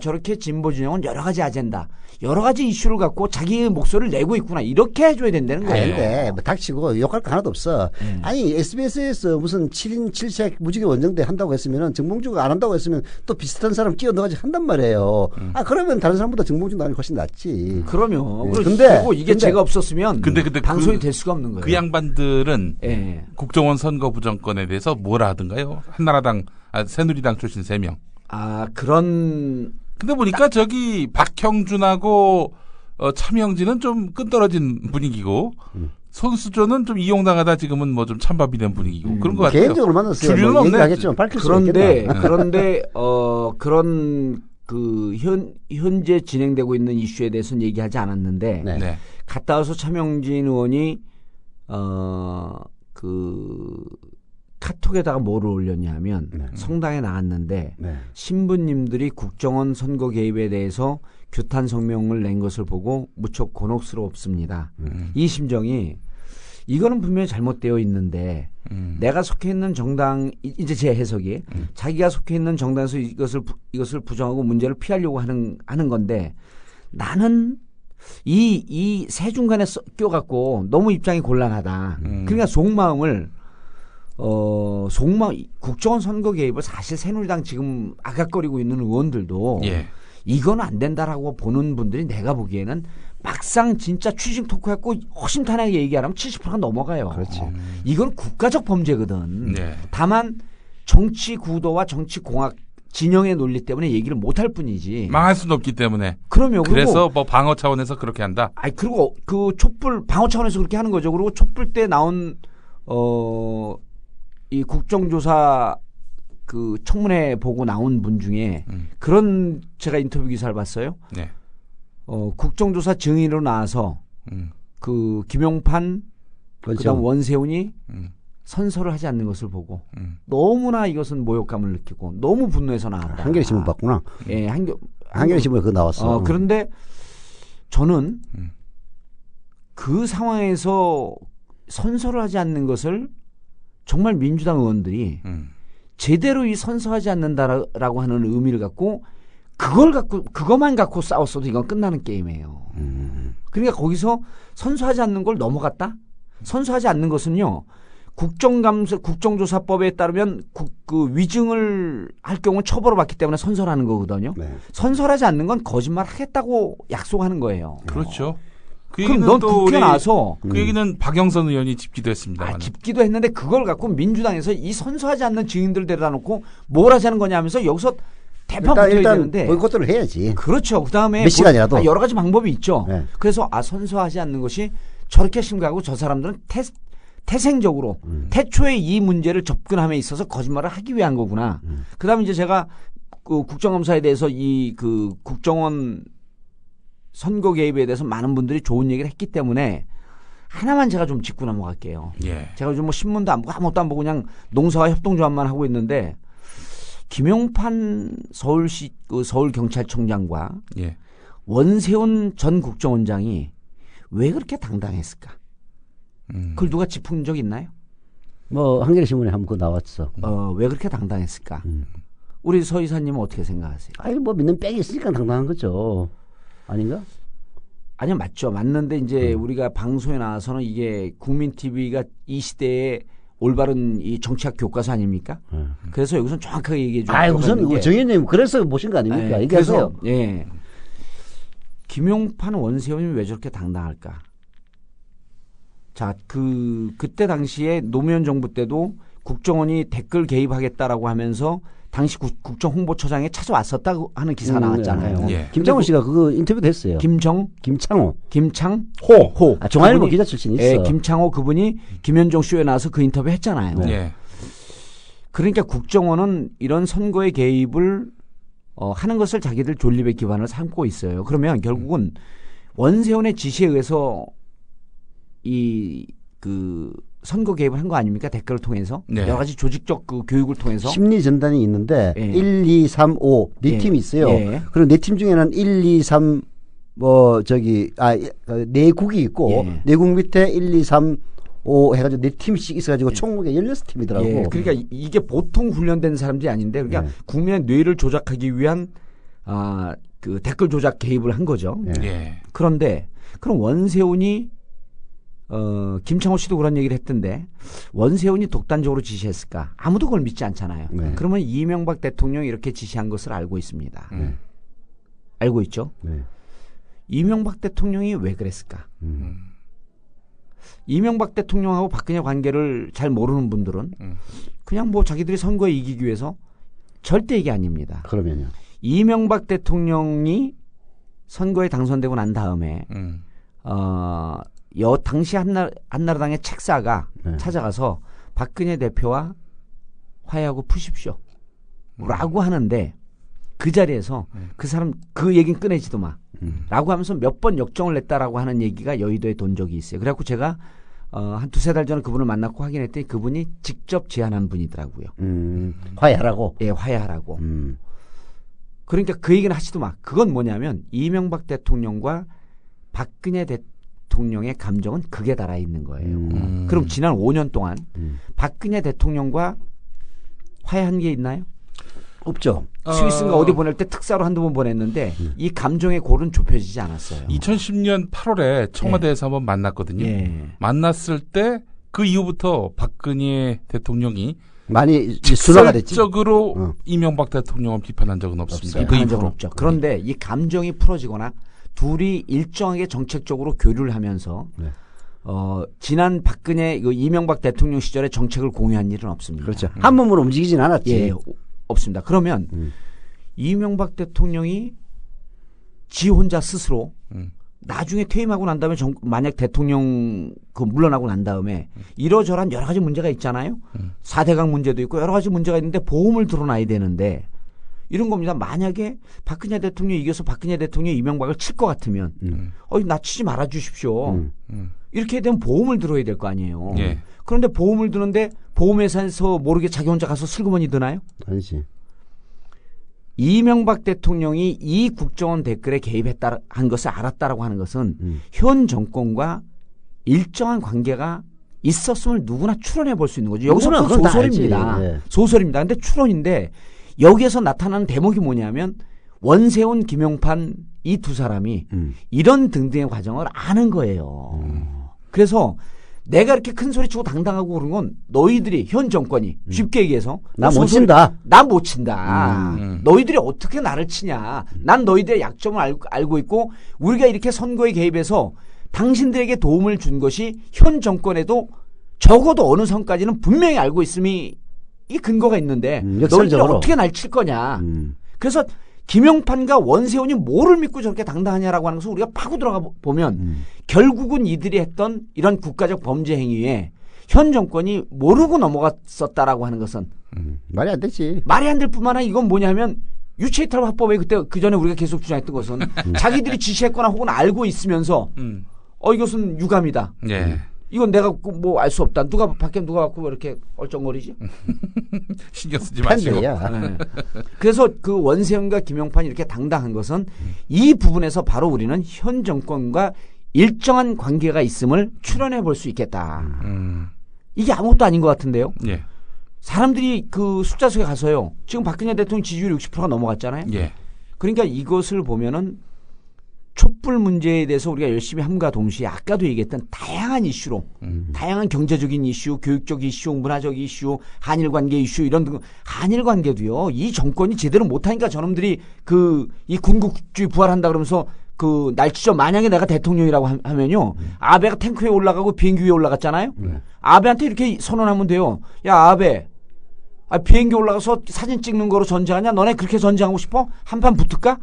S4: 저렇게 진보 진영은 여러 가지 아젠다, 여러 가지 이슈를 갖고 자기의 목소리를 내고 있구나 이렇게 해줘야 된다는 거예요.
S3: 근데 뭐 닥치고 욕할 거 하나도 없어. 아니 SBS에서 무슨 7인 7색 무지개 원정대 한다고 했으면 정봉주가 안 한다고 했으면 또 비슷한 사람 끼워 넣어가지고 한단 말이에요. 그러면 다른 사람보다 정봉주 나는 훨씬 낫지.
S4: 그럼요. 그리고 이게 제가 없었으면 근데 방송이 될 수가 없는 거예요.
S2: 그 양반들은 국정원 선거 부정권에 대해서 뭐라 하던가요? 한나라당 새누리당 출신 3명. 근데 보니까 저기 박형준하고 차명진은 좀 끈떨어진 분위기고 손수조는 좀 이용당하다 지금은 뭐 좀 찬밥이 된 분위기고 그런 것 같아요.
S3: 개인적으로 만났어요.
S2: 주류는 없네.
S3: 얘기하겠지만 밝힐 수 있겠다.
S4: 그런데 그런 그 현재 진행되고 있는 이슈에 대해서는 얘기하지 않았는데
S2: 네.
S4: 갔다 와서 차명진 의원이 카톡에다가 뭐를 올렸냐면 성당에 나왔는데 신부님들이 국정원 선거 개입에 대해서 규탄 성명을 낸 것을 보고 무척 곤혹스럽습니다. 이 심정이 이거는 분명히 잘못되어 있는데 내가 속해 있는 정당 이제 제 해석이 자기가 속해 있는 정당에서 이것을 부정하고 문제를 피하려고 하는 건데 나는 이 세 중간에 껴갖고 너무 입장이 곤란하다. 그러니까 속마음을 국정원 선거 개입을 사실 새누리당 지금 아각거리고 있는 의원들도 이건 안 된다라고 보는 분들이 내가 보기에는 막상 진짜 취직 토크했고 허심탄회하게 얘기하면 70%가 넘어가요.
S3: 그렇지.
S4: 이건 국가적 범죄거든. 다만 정치 구도와 정치 공학 진영의 논리 때문에 얘기를 못할 뿐이지.
S2: 망할 수는 없기 때문에.
S4: 그럼요.
S2: 그래서 뭐 방어 차원에서 그렇게 한다.
S4: 그리고 그 촛불 방어 차원에서 그렇게 하는 거죠. 그리고 촛불 때 나온 이 국정조사 그 청문회 보고 나온 분 중에 그런 제가 인터뷰 기사를 봤어요.
S2: 네.
S4: 국정조사 증인으로 나와서 그 김용판 그다음 원세훈이 선서를 하지 않는 것을 보고 너무나 이것은 모욕감을 느끼고 너무 분노해서 나왔다.
S3: 한겨레 신문 봤구나.
S4: 예,
S3: 한겨레 신문에 그거 나왔어.
S4: 그런데 저는 그 상황에서 선서를 하지 않는 것을 정말 민주당 의원들이 제대로 이 선서하지 않는다라고 하는 의미를 갖고 그것만 갖고 싸웠어도 이건 끝나는 게임이에요. 그러니까 거기서 선서하지 않는 걸 넘어갔다? 선서하지 않는 것은요. 국정조사법에 따르면 그 위증을 할 경우 처벌을 받기 때문에 선서하는 거거든요. 선서하지 않는 건 거짓말 하겠다고 약속하는 거예요.
S2: 그렇죠. 그
S4: 그럼 넌 국회 나와서
S2: 그 얘기는 박영선 의원이 짚기도 했습니다.
S4: 짚기도 했는데 그걸 갖고 민주당에서 이 선서하지 않는 증인들 데려다 놓고 뭘 하자는 거냐 하면서 여기서 대판 붙어야 되는데
S3: 보이콧을 해야지.
S4: 그렇죠. 그다음에
S3: 몇 시간이라도
S4: 여러 가지 방법이 있죠. 그래서 선서하지 않는 것이 저렇게 심각하고 저 사람들은 태생적으로 태초에 이 문제를 접근함에 있어서 거짓말을 하기 위한 거구나. 그다음에 이제 제가 그 국정감사에 대해서 이 그 국정원 선거 개입에 대해서 많은 분들이 좋은 얘기를 했기 때문에 하나만 제가 좀 짚고 넘어갈게요. 제가 요즘 뭐 신문도 안 보고 아무것도 안 보고 그냥 농사와 협동조합만 하고 있는데 김용판 서울경찰청장과 원세훈 전 국정원장이 왜 그렇게 당당했을까? 그걸 누가 짚은 적 있나요?
S3: 뭐 한겨레 신문에 한번 그거 나왔어.
S4: 왜 그렇게 당당했을까? 우리 서 이사님은 어떻게 생각하세요?
S3: 뭐 믿는 빽이 있으니까 당당한 거죠. 아닌가?
S4: 아니요, 맞죠. 맞는데 이제 우리가 방송에 나와서는 이게 국민 TV가 이 시대에 올바른 이 정치학 교과서 아닙니까? 그래서 여기서는 정확하게 얘기해 주세요.
S3: 우선 정의님 그래서 모신 거 아닙니까? 얘기하세요.
S4: 예. 김용판 원세훈이 왜 저렇게 당당할까? 자, 그때 당시에 노무현 정부 때도 국정원이 댓글 개입하겠다라고 하면서 당시 국정홍보처장에 찾아왔었다고 하는 기사가 나왔잖아요.
S3: 김창호 씨가 그거 인터뷰도 했어요.
S4: 김창호.
S3: 중앙일보 기자 출신이 있어.
S4: 김창호 그분이 김현종 쇼에 나와서 그 인터뷰 했잖아요. 그러니까 국정원은 이런 선거의 개입을 하는 것을 자기들 존립의 기반을 삼고 있어요. 그러면 결국은 원세훈의 지시에 의해서 그 선거 개입을 한 거 아닙니까? 댓글을 통해서 네. 여러 가지 조직적 그 교육을 통해서
S3: 심리 전단이 있는데 1, 2, 3, 5 네 팀이 있어요. 그리고 네 팀 중에는 1, 2, 3 네 국이 있고 네 국 밑에 1, 2, 3 5 해가지고 네 팀씩 있어가지고 총무가 16팀이더라고.
S4: 그러니까 이게 보통 훈련된 사람들이 아닌데 그러니까 국민의 뇌를 조작하기 위한 그 댓글 조작 개입을 한 거죠. 그런데 그럼 원세훈이 김창호 씨도 그런 얘기를 했던데 원세훈이 독단적으로 지시했을까? 아무도 그걸 믿지 않잖아요. 그러면 이명박 대통령이 이렇게 지시한 것을 알고 있습니다. 알고 있죠? 이명박 대통령이 왜 그랬을까? 이명박 대통령하고 박근혜 관계를 잘 모르는 분들은 그냥 뭐 자기들이 선거에 이기기 위해서 절대 이게 아닙니다.
S3: 그러면요.
S4: 이명박 대통령이 선거에 당선되고 난 다음에 당시 한나라당의 책사가 찾아가서 박근혜 대표와 화해하고 푸십시오. 라고 하는데 그 자리에서 그 사람 그 얘기는 꺼내지도 마. 라고 하면서 몇 번 역정을 냈다라고 하는 얘기가 여의도에 돈 적이 있어요. 그래갖고 제가 한 두세 달 전에 그분을 만났고 확인했더니 그분이 직접 제안한 분이더라고요.
S3: 화해하라고?
S4: 예, 화해하라고. 그러니까 그 얘기는 하지도 마. 그건 뭐냐면 이명박 대통령과 박근혜 대통령의 감정은 극에 달아 있는 거예요. 그럼 지난 5년 동안 박근혜 대통령과 화해한 게 있나요?
S3: 없죠.
S4: 스위스인가 어디 보낼 때 특사로 한두 번 보냈는데 이 감정의 골은 좁혀지지 않았어요.
S2: 2010년 8월에 청와대에서 한번 만났거든요. 만났을 때 그 이후부터 박근혜 대통령이
S3: 많이 순화가 됐지.
S2: 직접적으로 이명박 대통령을 비판한 적은 없습니다.
S4: 비판한 적은 없죠. 그런데 이 감정이 풀어지거나 둘이 일정하게 정책적으로 교류를 하면서 지난 박근혜 이명박 대통령 시절에 정책을 공유한 일은 없습니다.
S3: 그렇죠. 한 몸으로 움직이진 않았지.
S4: 없습니다. 그러면 이명박 대통령이 지 혼자 스스로 나중에 퇴임하고 난 다음에 만약 대통령 물러나고 난 다음에 이러저러한 여러 가지 문제가 있잖아요. 4대강 문제도 있고 여러 가지 문제가 있는데 보험을 들어놔야 되는데 이런 겁니다. 만약에 박근혜 대통령이 이겨서 박근혜 대통령이 이명박을 칠 것 같으면 나 치지 말아 주십시오. 이렇게 되면 보험을 들어야 될 거 아니에요. 그런데 보험을 드는데 보험회사에서 모르게 자기 혼자 가서 슬그머니 드나요?
S3: 아니지.
S4: 이명박 대통령이 이 국정원 댓글에 개입했다 한 것을 알았다라고 하는 것은 현 정권과 일정한 관계가 있었음을 누구나 추론해 볼 수 있는 거죠. 여기서 소설입니다. 소설입니다. 근데 추론인데 여기에서 나타나는 대목이 뭐냐면 원세훈, 김용판 이 두 사람이 이런 등등의 과정을 아는 거예요. 그래서 내가 이렇게 큰 소리 치고 당당하고 그런 건 너희들이 현 정권이 쉽게 얘기해서
S3: 나 못 친다.
S4: 나 못 친다. 너희들이 어떻게 나를 치냐. 난 너희들의 약점을 알고 있고 우리가 이렇게 선거에 개입해서 당신들에게 도움을 준 것이 현 정권에도 적어도 어느 선까지는 분명히 알고 있음이 이 근거가 있는데 너희들이 어떻게 날 칠 거냐. 그래서 김용판과 원세훈이 뭐를 믿고 저렇게 당당하냐라고 하는 것을 우리가 파고 들어가 보면 결국은 이들이 했던 이런 국가적 범죄 행위에 현 정권이 모르고 넘어갔었다라고 하는 것은
S3: 말이 안 되지.
S4: 말이 안 될 뿐만 아니라 이건 뭐냐면 유체이탈 화법에 그 전에 우리가 계속 주장했던 것은 자기들이 지시했거나 혹은 알고 있으면서 이것은 유감이다. 이건 내가 뭐 알 수 없다. 밖에 누가 갖고 이렇게 얼쩡거리지?
S2: 신경 쓰지 마시고.
S4: 그래서 그 원세훈과 김용판이 이렇게 당당한 것은 이 부분에서 바로 우리는 현 정권과 일정한 관계가 있음을 추론해 볼 수 있겠다. 이게 아무것도 아닌 것 같은데요. 사람들이 그 숫자 속에 가서요. 지금 박근혜 대통령 지지율 60%가 넘어갔잖아요. 그러니까 이것을 보면은 촛불 문제에 대해서 우리가 열심히 함과 동시에 아까도 얘기했던 다양한 이슈로 다양한 경제적인 이슈, 교육적 이슈, 문화적 이슈, 한일 관계 이슈 이런 등 한일 관계도요. 이 정권이 제대로 못하니까 저놈들이 이 군국주의 부활한다 그러면서 날치죠. 만약에 내가 대통령이라고 하면요. 아베가 탱크에 올라가고 비행기 위에 올라갔잖아요. 아베한테 이렇게 선언하면 돼요. 야 아베. 비행기 올라가서 사진 찍는 거로 전쟁하냐? 너네 그렇게 전쟁하고 싶어? 한판 붙을까?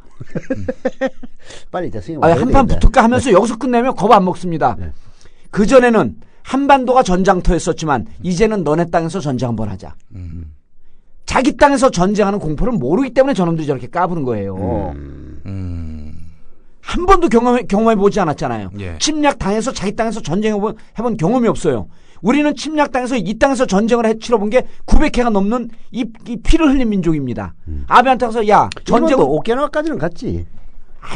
S3: 빨리 됐으니
S4: 한판 붙을까 하면서 여기서 끝내면 겁 안 먹습니다. 그전에는 한반도가 전장터였었지만 이제는 너네 땅에서 전쟁 한번 하자. 자기 땅에서 전쟁하는 공포를 모르기 때문에 저놈들이 저렇게 까부는 거예요. 한 번도 경험해 보지 않았잖아요.
S2: 예.
S4: 침략 당해서 자기 땅에서 전쟁해본 경험이 없어요. 우리는 침략 당해서 이 땅에서 전쟁을 치러본 게 900회가 넘는 이 피를 흘린 민족입니다. 아베한테 가서 야 전쟁
S3: 오키나와까지는 갔지.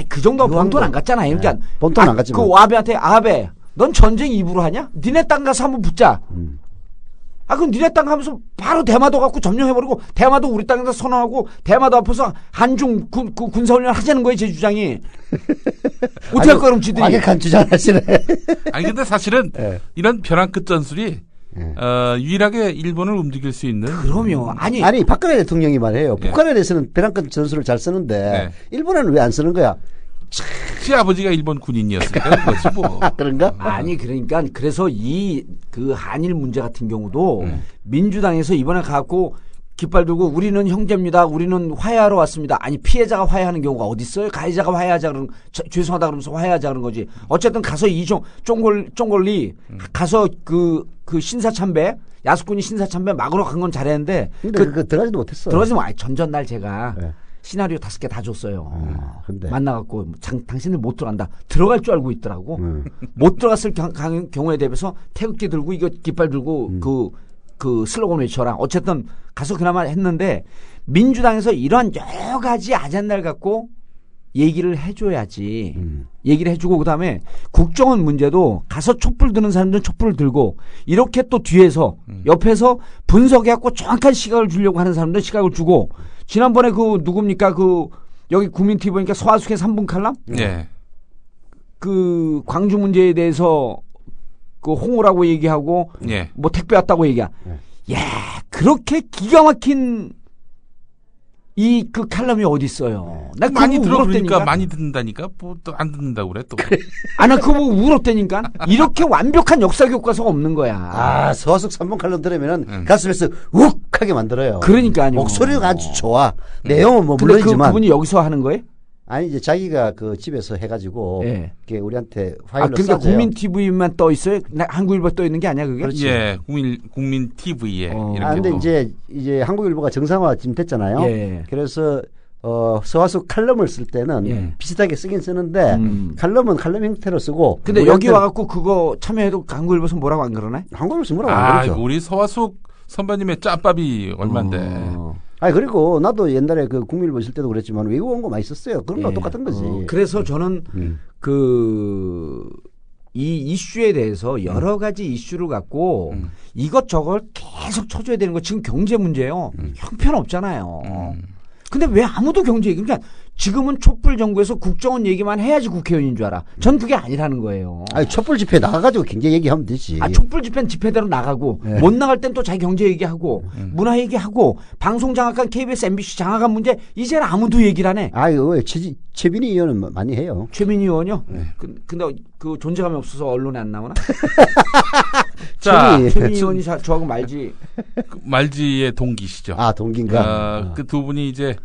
S4: 그 정도 본토는 안 갔잖아요. 그러니까
S3: 본토는 안 갔지만
S4: 그 아베한테 아베 넌 전쟁 입으로 하냐? 니네 땅 가서 한번 붙자. 그럼 니네 땅 가면서 바로 대마도 갖고 점령해버리고 대마도 우리 땅에서 선언하고 대마도 앞에서 한중 군사훈련 하자는 거예요, 제 주장이. 어떻게 할 거야, 그럼 지들이.
S3: 과격한 주장을 하시네.
S2: 아니, 근데 사실은 이런 벼랑 끝 전술이 유일하게 일본을 움직일 수 있는.
S4: 그럼요. 아니
S3: 박근혜 대통령이 말해요. 북한에 대해서는 벼랑 끝 전술을 잘 쓰는데 일본에는 왜 안 쓰는 거야?
S2: 시아버지가 일본 군인이었으니까 그렇지 뭐.
S3: 그런가?
S4: 아니 그러니까 그래서 그 한일 문제 같은 경우도 민주당에서 이번에 갖고 깃발 들고 우리는 형제입니다. 우리는 화해하러 왔습니다. 아니 피해자가 화해하는 경우가 어디 있어요? 가해자가 화해하자 그러면 죄송하다 그러면서 화해하자 그런 거지. 어쨌든 가서 쫑골리 가서 그 신사참배 야수꾼이 신사참배 막으러 간 건 잘했는데
S3: 그 들어가지도 못했어.
S4: 전날 제가 시나리오 5개 다 줬어요.
S3: 근데
S4: 만나갖고 당신들 못 들어간다. 들어갈 줄 알고 있더라고. 못 들어갔을 경우에 대비해서 태극기 들고 이거 깃발 들고 그 슬로건 외쳐라. 어쨌든 가서 그나마 했는데 민주당에서 이러한 여러 가지 아젠다를 갖고 얘기를 해줘야지. 얘기를 해주고 그다음에 국정원 문제도 가서 촛불 드는 사람들은 촛불을 들고 이렇게 또 뒤에서 옆에서 분석해갖고 정확한 시각을 주려고 하는 사람들은 시각을 주고 지난번에 누굽니까? 여기 국민TV 보니까 서하숙의 3분 칼럼?
S2: 네.
S4: 그 광주 문제에 대해서 홍오라고 얘기하고 뭐 택배 왔다고 얘기야. 야, 그렇게 기가 막힌 그 칼럼이 어디 있어요? 나
S2: 많이 들어 그러니까 많이 듣는다니까 뭐 또 안 듣는다고 그래 또.
S4: 나 그거 보고 울었다니까. 이렇게 완벽한 역사 교과서가 없는 거야.
S3: 서하숙 3분 칼럼 들으면은 가슴에서 욱하게 만들어요.
S4: 그러니까요.
S3: 목소리가 아주 좋아. 내용은 뭐 물론이지만.
S4: 그분이 여기서 하는 거예요?
S3: 아니 이제 자기가 그 집에서 해가지고 우리한테 파일로
S4: 그러니까 국민 TV만 떠 있어요? 한국일보 떠 있는 게 아니야 그게?
S3: 그렇지.
S2: 예, 국민 TV에 이렇게.
S3: 근데 이제 한국일보가 정상화 지금 됐잖아요. 그래서 서하숙 칼럼을 쓸 때는 비슷하게 쓰긴 쓰는데 칼럼은 칼럼 형태로 쓰고.
S4: 근데 여기 와갖고 그거 참여해도 한국일보에서 뭐라고 안 그러네?
S3: 한국일보에서 뭐라고 안 그러죠.
S2: 우리 서하숙 선배님의 짬밥이 얼만데.
S3: 그리고 나도 옛날에 그 국민일보 있을 때도 그랬지만 외국 온 거 많이 썼어요. 그런 거 똑같은 거지.
S4: 그래서 저는 이 이슈에 대해서 여러 가지 이슈를 갖고 이것저것 계속 쳐줘야 되는 거 지금 경제 문제예요. 형편없잖아요. 근데 왜 아무도 경제 얘기, 그러니까 지금은 촛불 정부에서 국정원 얘기만 해야지 국회의원인 줄 알아. 전 그게 아니라는 거예요.
S3: 촛불 집회 나가가지고 경제 얘기하면 되지.
S4: 촛불 집회는 집회대로 나가고 못 나갈 땐 또 자기 경제 얘기하고 문화 얘기하고 방송 장악한 KBS, MBC 장악한 문제 이제는 아무도 얘기를 안 해.
S3: 왜 최민희 의원은 많이 해요.
S4: 최민희 의원요? 근데 그 존재감이 없어서 언론에 안 나오나?
S2: 자,
S4: 최민희 의원이 저하고
S2: 말지의 동기시죠.
S3: 동기인가?
S2: 그 두 분이 이제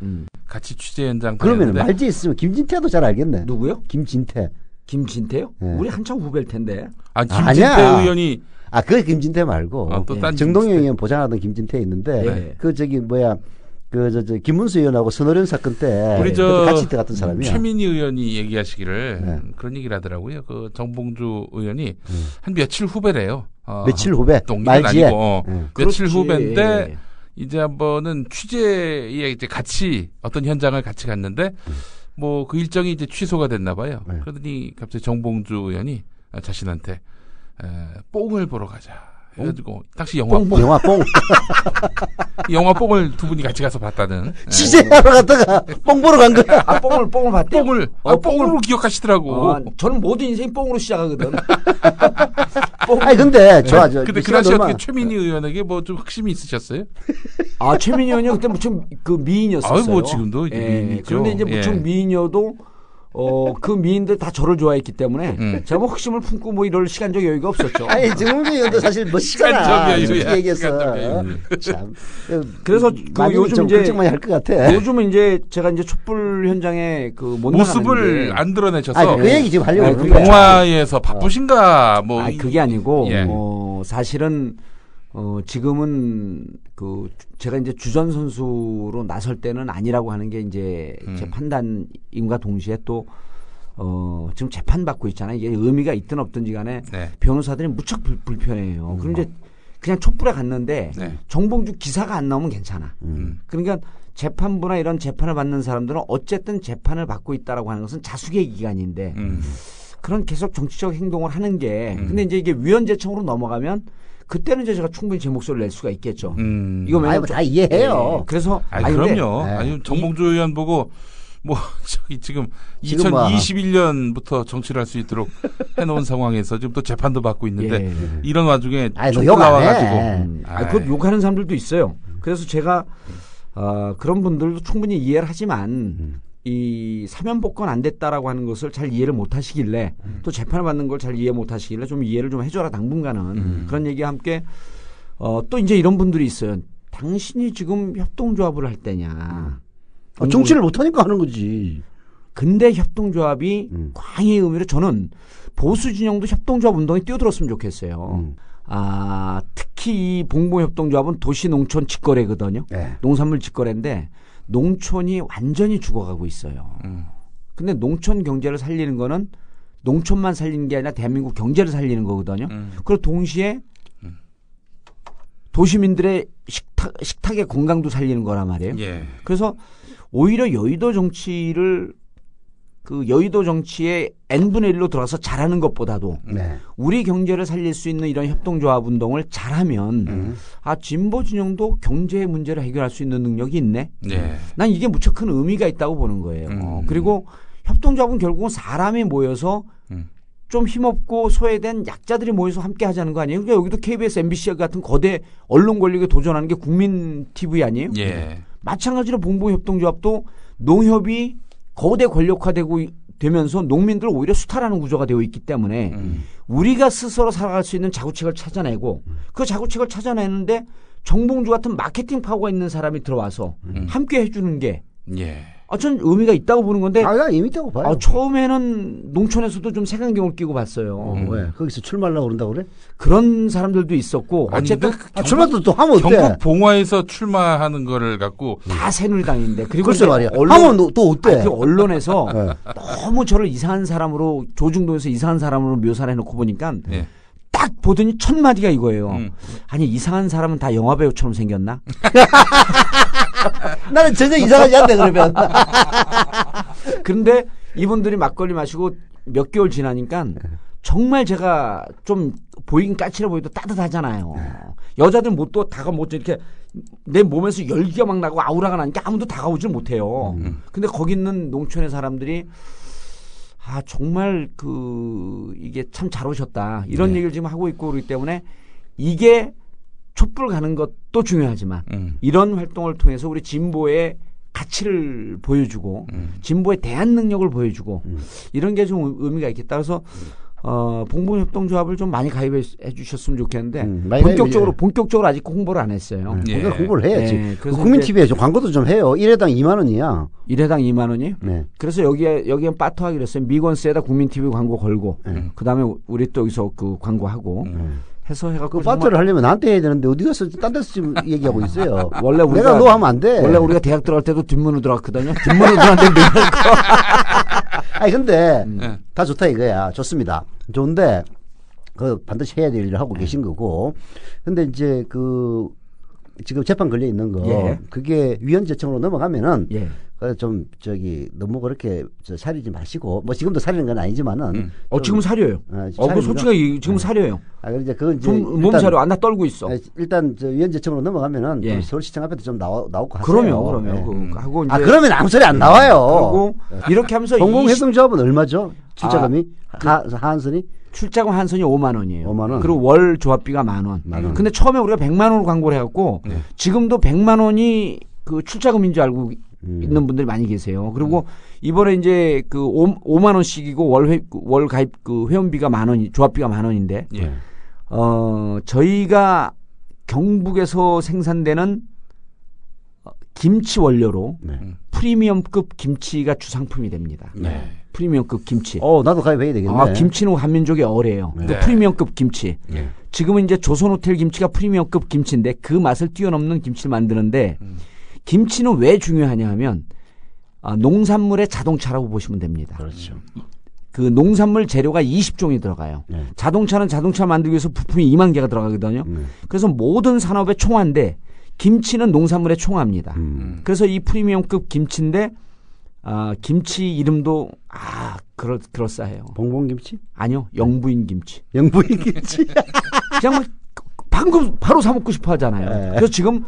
S2: 같이 취재 현장.
S3: 그러면 말지 있으면 김진태도 잘 알겠네.
S4: 누구요?
S3: 김진태요?
S4: 우리 한참 후배일 텐데.
S2: 김진태 의원이.
S3: 그 김진태 말고 정동영 의원 보장하던 김진태 있는데 김문수 의원하고 선호련 사건 때
S2: 우리
S3: 같이 들어갔던 사람이야.
S2: 최민희 의원이 얘기하시기를 그런 얘기를 하더라고요. 그 정봉주 의원이 한 며칠 후배래요.
S3: 며칠 후배?
S2: 동기는 아니고 며칠 후배인데 이제 한번은 취재에 이제 같이 어떤 현장을 같이 갔는데 뭐 그 일정이 이제 취소가 됐나 봐요. 그러더니 갑자기 정봉주 의원이 자신한테 뽕을 보러 가자. 해가지고 당시 영화 뽕을 두 분이 같이 가서 봤다는.
S3: 취재하러 갔다가 뽕 보러 간 거야.
S4: 뽕을 봤대.
S2: 뽕으로 기억하시더라고.
S4: 저는 모든 인생이 뽕으로 시작하거든.
S3: 근데
S2: 근데 그 당시 어떻게 최민희 의원에게 뭐 좀 확심이 있으셨어요?
S4: 최민희 의원이 그때 무슨 그 미인이었어요.
S2: 뭐 지금도 이제 미인이죠.
S4: 그런데 이제 무슨 미인이어도 그 미인들 다 저를 좋아했기 때문에 제가 뭐 확심을 품고 뭐 이럴 시간적 여유가 없었죠.
S3: 정은미 의원도 사실 멋있잖아.
S2: 시간적
S3: 얘기해서. 참.
S4: 그래서 요즘 이제
S3: 걱정 많이 할 것 같아.
S4: 요즘은 이제 제가 이제 촛불 현장에 못
S2: 모습을 안 드러내셔서
S3: 그 얘기 지금 하려고
S2: 영화에서 바쁘신가 뭐
S4: 그게 아니고 사실은 지금은 제가 이제 주전 선수로 나설 때는 아니라고 하는 게 이제 제 판단임과 동시에 또 지금 재판받고 있잖아요. 이게 의미가 있든 없든지 간에 변호사들이 무척 불편해요. 그럼 이제 그냥 촛불에 갔는데 정봉주 기사가 안 나오면 괜찮아. 그러니까 재판부나 이런 재판을 받는 사람들은 어쨌든 재판을 받고 있다라고 하는 것은 자숙의 기간인데 그런 계속 정치적 행동을 하는 게 근데 이제 이게 위헌재청으로 넘어가면 그때는 이제 제가 충분히 제 목소리를 낼 수가 있겠죠.
S3: 이거 다 이해해요.
S4: 그래서
S2: 그럼요. 아니 정봉주 의원 보고 뭐 저기 지금 2021년부터 정치를 할 수 있도록 해놓은 상황에서 지금 또 재판도 받고 있는데 이런 와중에
S3: 욕
S2: 나와가지고
S4: 그 욕하는 사람들도 있어요. 그래서 제가 그런 분들도 충분히 이해를 하지만 이 사면복권 안 됐다라고 하는 것을 잘 이해를 못 하시길래 또 재판을 받는 걸 잘 이해 못 하시길래 좀 이해를 좀 해줘라 당분간은 그런 얘기와 함께 또 이제 이런 분들이 있어요. 당신이 지금 협동조합을 할 때냐.
S3: 정치를 못하니까 하는 거지.
S4: 근데 협동조합이 광의 의미로 저는 보수 진영도 협동조합 운동에 뛰어들었으면 좋겠어요. 특히 이 봉봉협동조합은 도시농촌 직거래거든요. 농산물 직거래인데 농촌이 완전히 죽어가고 있어요. 근데 농촌 경제를 살리는 거는 농촌만 살리는 게 아니라 대한민국 경제를 살리는 거거든요. 그리고 동시에 도시민들의 식탁의 건강도 살리는 거란 말이에요. 그래서 오히려 여의도 정치를 그 여의도 정치의 n분의 1로 들어가서 잘하는 것보다도 우리 경제를 살릴 수 있는 이런 협동조합 운동을 잘하면 진보 진영도 경제 문제를 해결할 수 있는 능력이 있네. 난 이게 무척 큰 의미가 있다고 보는 거예요. 그리고 협동조합은 결국은 사람이 모여서 좀 힘없고 소외된 약자들이 모여서 함께 하자는 거 아니에요? 그러니까 여기도 KBS, MBC 같은 거대 언론 권력에 도전하는 게 국민 TV 아니에요? 마찬가지로 봉봉협동조합도 농협이 거대 권력화되고 되면서 농민들 오히려 수탈하는 구조가 되어 있기 때문에 우리가 스스로 살아갈 수 있는 자구책을 찾아내고 그 자구책을 찾아내는데 정봉주 같은 마케팅 파워가 있는 사람이 들어와서 함께 해주는 게 전 의미가 있다고 보는 건데
S3: 의미 있다고 봐요.
S4: 처음에는 농촌에서도 좀 색안경을 끼고 봤어요.
S3: 왜? 거기서 출마하려고 그런다고 그래?
S4: 그런 사람들도 있었고 어쨌든
S3: 출마도 또 하면 어때?
S2: 경북 봉화에서 출마하는 거를 갖고
S4: 다 새누리당인데 그리고
S3: 글쎄 말이야. 하면 또 어때?
S4: 그 언론에서 너무 저를 이상한 사람으로 조중동에서 이상한 사람으로 묘사를 해놓고 보니까 딱 보더니 첫 마디가 이거예요. 아니 이상한 사람은 다 영화배우처럼 생겼나?
S3: 나는 전혀 이상하지 않네 그러면.
S4: 그런데 이분들이 막걸리 마시고 몇 개월 지나니까 정말 제가 좀 보이긴 까칠해 보여도 따뜻하잖아요. 여자들 못 이렇게 내 몸에서 열기가 막 나고 아우라가 나니까 아무도 다가오질 못해요. 근데 거기 있는 농촌의 사람들이 정말 이게 참 잘 오셨다 이런 얘기를 지금 하고 있고 그렇기 때문에 이게 촛불 가는 것도 중요하지만 이런 활동을 통해서 우리 진보의 가치를 보여주고 진보의 대안 능력을 보여주고 이런 게 좀 의미가 있겠다. 그래서 봉봉협동조합을 좀 많이 가입해 주셨으면 좋겠는데 본격적으로 아직 홍보를 안 했어요.
S3: 홍보를 해야지. 국민 TV에 광고도 좀 해요. 1회당 2만 원이야.
S4: 1회당 2만 원이요? 네. 그래서 여기엔 빠토하기로 했어요. 미건스에다 국민 TV 광고 걸고 그다음에 우리 또 여기서 그 광고하고 해서 해갖고
S3: 그 빠트를 하려면 나한테 해야 되는데 어디 가서 딴 데서 지금 얘기하고 있어요.
S4: 원래
S3: 내가 너 하면 안 돼.
S4: 원래 우리가 대학 들어갈 때도 뒷문으로 들어갔거든요. 뒷문으로 들어갔는데
S3: 아니 근데 다 좋다 이거야. 좋습니다. 좋은데 그 반드시 해야 될 일을 하고 계신 거고. 근데 이제 지금 재판 걸려 있는 거 그게 위헌재청으로 넘어가면은 좀 너무 그렇게 사리지 마시고 뭐 지금도 사리는 건 아니지만은
S4: 지금 사려요. 그 솔직히 지금 사려요.
S3: 이제 그건 이제
S4: 몸 사려 안 나 떨고 있어.
S3: 일단 위헌재청으로 넘어가면은 서울시청 앞에도 좀 나오고 하세요.
S4: 그럼요. 하고 이제
S3: 그러면 아무 소리 안 나와요.
S4: 그리고 이렇게 하면서
S3: 공공협동조합은 얼마죠? 출자금이 하한선이?
S4: 출자금 한선이 5만 원이에요.
S3: 5만 원.
S4: 그리고 월 조합비가 1만 원. 근데 처음에 우리가 100만 원으로 광고를 해갖고 지금도 100만 원이 그 출자금인 줄 알고 있는 분들이 많이 계세요. 그리고 이번에 이제 5만 원씩이고 월 가입 회원비가 1만 원이 조합비가 1만 원인데 저희가 경북에서 생산되는 김치 원료로 프리미엄급 김치가 주상품이 됩니다. 프리미엄급 김치.
S3: 나도 가입해야 되겠네.
S4: 김치는 한민족의 어래예요. 프리미엄급 김치. 지금은 이제 조선호텔 김치가 프리미엄급 김치인데 그 맛을 뛰어넘는 김치를 만드는데 김치는 왜 중요하냐 하면 농산물의 자동차라고 보시면 됩니다.
S3: 그렇죠.
S4: 그 농산물 재료가 20종이 들어가요. 자동차는 자동차 만들기 위해서 부품이 2만 개가 들어가거든요. 그래서 모든 산업의 총화인데 김치는 농산물의 총화입니다. 그래서 이 프리미엄급 김치인데 김치 이름도 그럴싸해요.
S3: 봉봉김치?
S4: 아니요, 영부인 김치.
S3: 영부인 김치.
S4: 그냥 방금 바로 사 먹고 싶어 하잖아요. 그래서 지금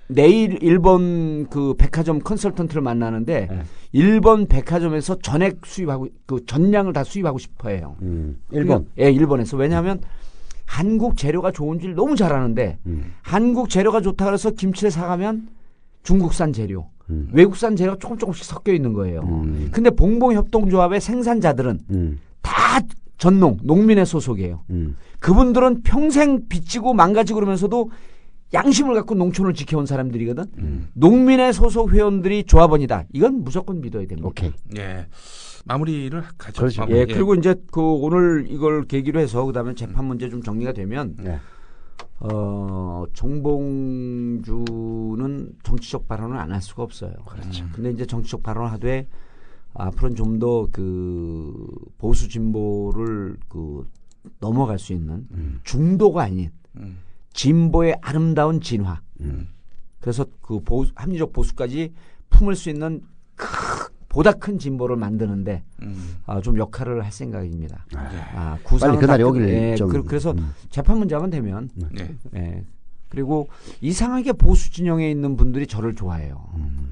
S4: 내일 일본 그 백화점 컨설턴트를 만나는데 일본 백화점에서 전액 수입하고 그 전량을 다 수입하고 싶어해요.
S3: 일본?
S4: 예, 일본에서. 왜냐하면 한국 재료가 좋은 줄 너무 잘 아는데 한국 재료가 좋다 그래서 김치를 사가면 중국산 재료, 외국산 재료가 조금씩 섞여 있는 거예요. 근데 봉봉협동조합의 생산자들은 다 농민의 소속이에요. 그분들은 평생 빚지고 망가지고 그러면서도 양심을 갖고 농촌을 지켜온 사람들이거든. 농민의 소속 회원들이 조합원이다. 이건 무조건 믿어야 됩니다.
S3: 오케이.
S2: 예. 마무리를 가죠.
S3: 그렇죠.
S4: 예. 그리고 이제 그 오늘 이걸 계기로 해서 그다음에 재판 문제 좀 정리가 되면 정봉주는 정치적 발언을 안 할 수가 없어요.
S3: 그렇죠.
S4: 근데 이제 정치적 발언을 하되 앞으로는 좀 더 그 보수 진보를 그 넘어갈 수 있는 중도가 아닌 진보의 아름다운 진화. 그래서 그 합리적 보수까지 품을 수 있는 보다 큰 진보를 만드는데 좀 역할을 할 생각입니다.
S3: 빨리 그날이 오길 좀.
S4: 그래서 재판 문제만 되면. 그리고 이상하게 보수 진영에 있는 분들이 저를 좋아해요.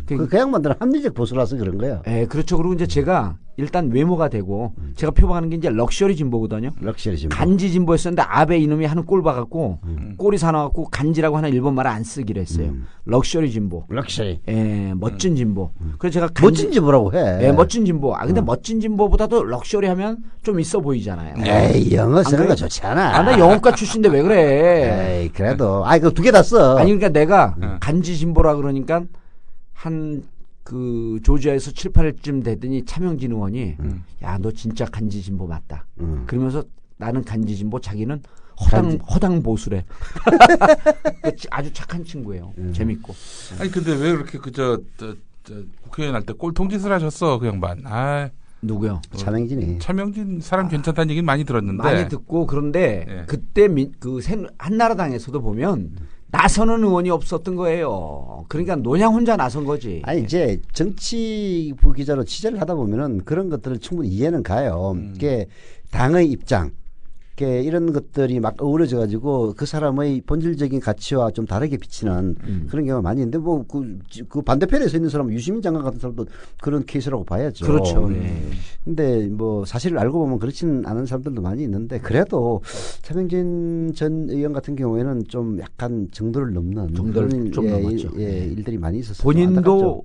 S3: 그 양반들은 합리적 보수라서 그런 거예요.
S4: 네, 그렇죠. 그리고 이제 제가 일단 외모가 되고 제가 표방하는 게 이제 럭셔리 진보거든요.
S3: 럭셔리 진보.
S4: 간지 진보였었는데 아베 이놈이 하는 꼴 봐갖고 꼬리 사나갖고 간지라고 하는 일본 말을 안 쓰기로 했어요. 럭셔리 진보.
S3: 럭셔리.
S4: 예, 멋진 진보. 그래서 제가
S3: 멋진 진보라고 해.
S4: 예, 멋진 진보. 근데 멋진 진보보다도 럭셔리하면 좀 있어 보이잖아요.
S3: 에이, 영어 쓰는 거 좋지 않아.
S4: 나 영어과 출신인데 왜 그래?
S3: 에이, 그래도. 이거 두 개 다 써.
S4: 아니, 그러니까 내가 간지 진보라 그러니까 그 조지아에서 7, 8일쯤 되더니 차명진 의원이 야, 너 진짜 간지 진보 맞다. 그러면서 나는 간지 진보, 자기는 허당 보수래. 아주 착한 친구예요. 재밌고.
S2: 아니 근데 왜 그렇게 국회의원 할 때 꼴통짓을 하셨어, 그 양반.
S4: 누구요?
S3: 차명진이.
S2: 차명진 사람 괜찮다는 얘기는 많이 들었는데.
S4: 많이 듣고 그런데 그때 한나라당에서도 보면 나서는 의원이 없었던 거예요. 그러니까 노냥 혼자 나선 거지.
S3: 아니 이제 정치부 기자로 취재를 하다 보면은 그런 것들을 충분히 이해는 가요. 그게 당의 입장, 이런 것들이 막 어우러져 가지고 그 사람의 본질적인 가치와 좀 다르게 비치는 그런 경우가 많이 있는데 뭐 그 반대편에 서 있는 사람은 유시민 장관 같은 사람도 그런 케이스라고 봐야죠.
S4: 그렇죠.
S3: 근데 뭐 사실을 알고 보면 그렇지는 않은 사람들도 많이 있는데 그래도 차명진 전 의원 같은 경우에는 좀 약간 정도를 넘는
S4: 정도를 좀 넘었죠.
S3: 일들이 많이 있었어요.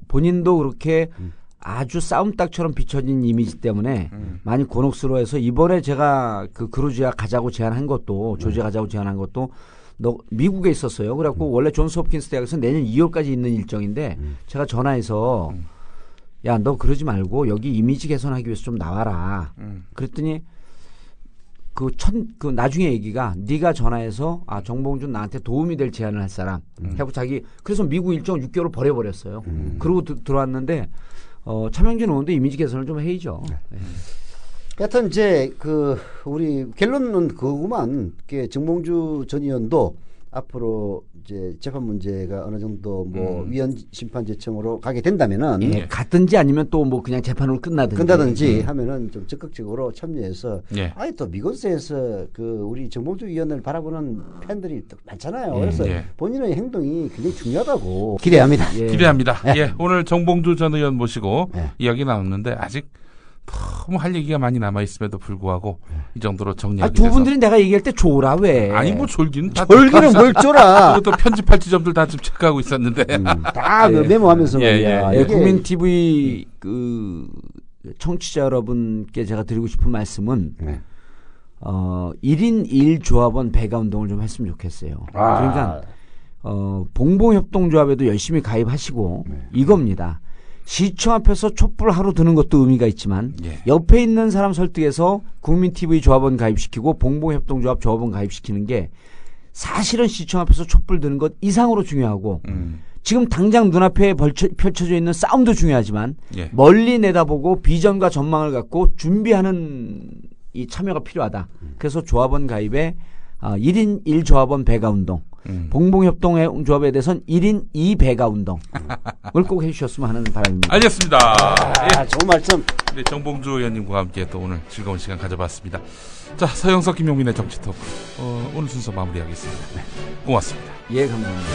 S4: 본인도 그렇게 아주 싸움닭처럼 비춰진 이미지 때문에 많이 곤혹스러워해서 이번에 제가 그 그루지아 가자고 제안한 것도 조지아 가자고 제안한 것도 미국에 있었어요. 그래갖고 원래 존스 홉킨스 대학에서 내년 2월까지 있는 일정인데 제가 전화해서 야, 너 그러지 말고 여기 이미지 개선하기 위해서 좀 나와라. 그랬더니 그 나중에 얘기가 네가 전화해서 정봉준 나한테 도움이 될 제안을 할 사람 하고 그래서 미국 일정 6개월을 버려버렸어요. 그러고 들어왔는데 차명진 의원도 이미지 개선을 좀 해야죠.
S3: 하여튼 이제 우리 결론은 그거구만. 정봉주 전 의원도 앞으로 이제 재판 문제가 어느 정도 위헌 심판 제청으로 가게 된다면은
S4: 갔든지 아니면 또 그냥 재판으로 끝나든지
S3: 하면은 좀 적극적으로 참여해서 또 미건세에서 우리 정봉주 의원을 바라보는 팬들이 또 많잖아요. 그래서 본인의 행동이 굉장히 중요하다고 기대합니다.
S2: 기대합니다. 오늘 정봉주 전 의원 모시고 이야기 나눴는데 아직 너무 할 얘기가 많이 남아 있음에도 불구하고 이 정도로 정리하게
S4: 두 분들이 내가 얘기할 때 줘라 왜?
S2: 아니 졸기는
S3: 뭘 줘라.
S2: 또 편집할 지점들 다 지금 체크하고 있었는데
S3: 다 메모하면서
S4: 국민 TV 청취자 여러분께 제가 드리고 싶은 말씀은 1인 1조합원 배가 운동을 좀 했으면 좋겠어요. 그러니까 봉봉협동조합에도 열심히 가입하시고 이겁니다. 시청 앞에서 촛불 하루 드는 것도 의미가 있지만 옆에 있는 사람 설득해서 국민TV 조합원 가입시키고 봉봉협동조합 조합원 가입시키는 게 사실은 시청 앞에서 촛불 드는 것 이상으로 중요하고 지금 당장 눈앞에 펼쳐져 있는 싸움도 중요하지만 예. 멀리 내다보고 비전과 전망을 갖고 준비하는 이 참여가 필요하다. 그래서 조합원 가입에 1인 1조합원 배가 운동, 봉봉협동조합에 대해서는 1인 2배가 운동을 꼭 해주셨으면 하는 바람입니다.
S2: 알겠습니다.
S3: 예. 좋은 말씀.
S2: 네, 정봉주 의원님과 함께 또 오늘 즐거운 시간 가져봤습니다. 자, 서영석 김용민의 정치토크 오늘 순서 마무리하겠습니다. 네, 고맙습니다.
S4: 예, 감사합니다.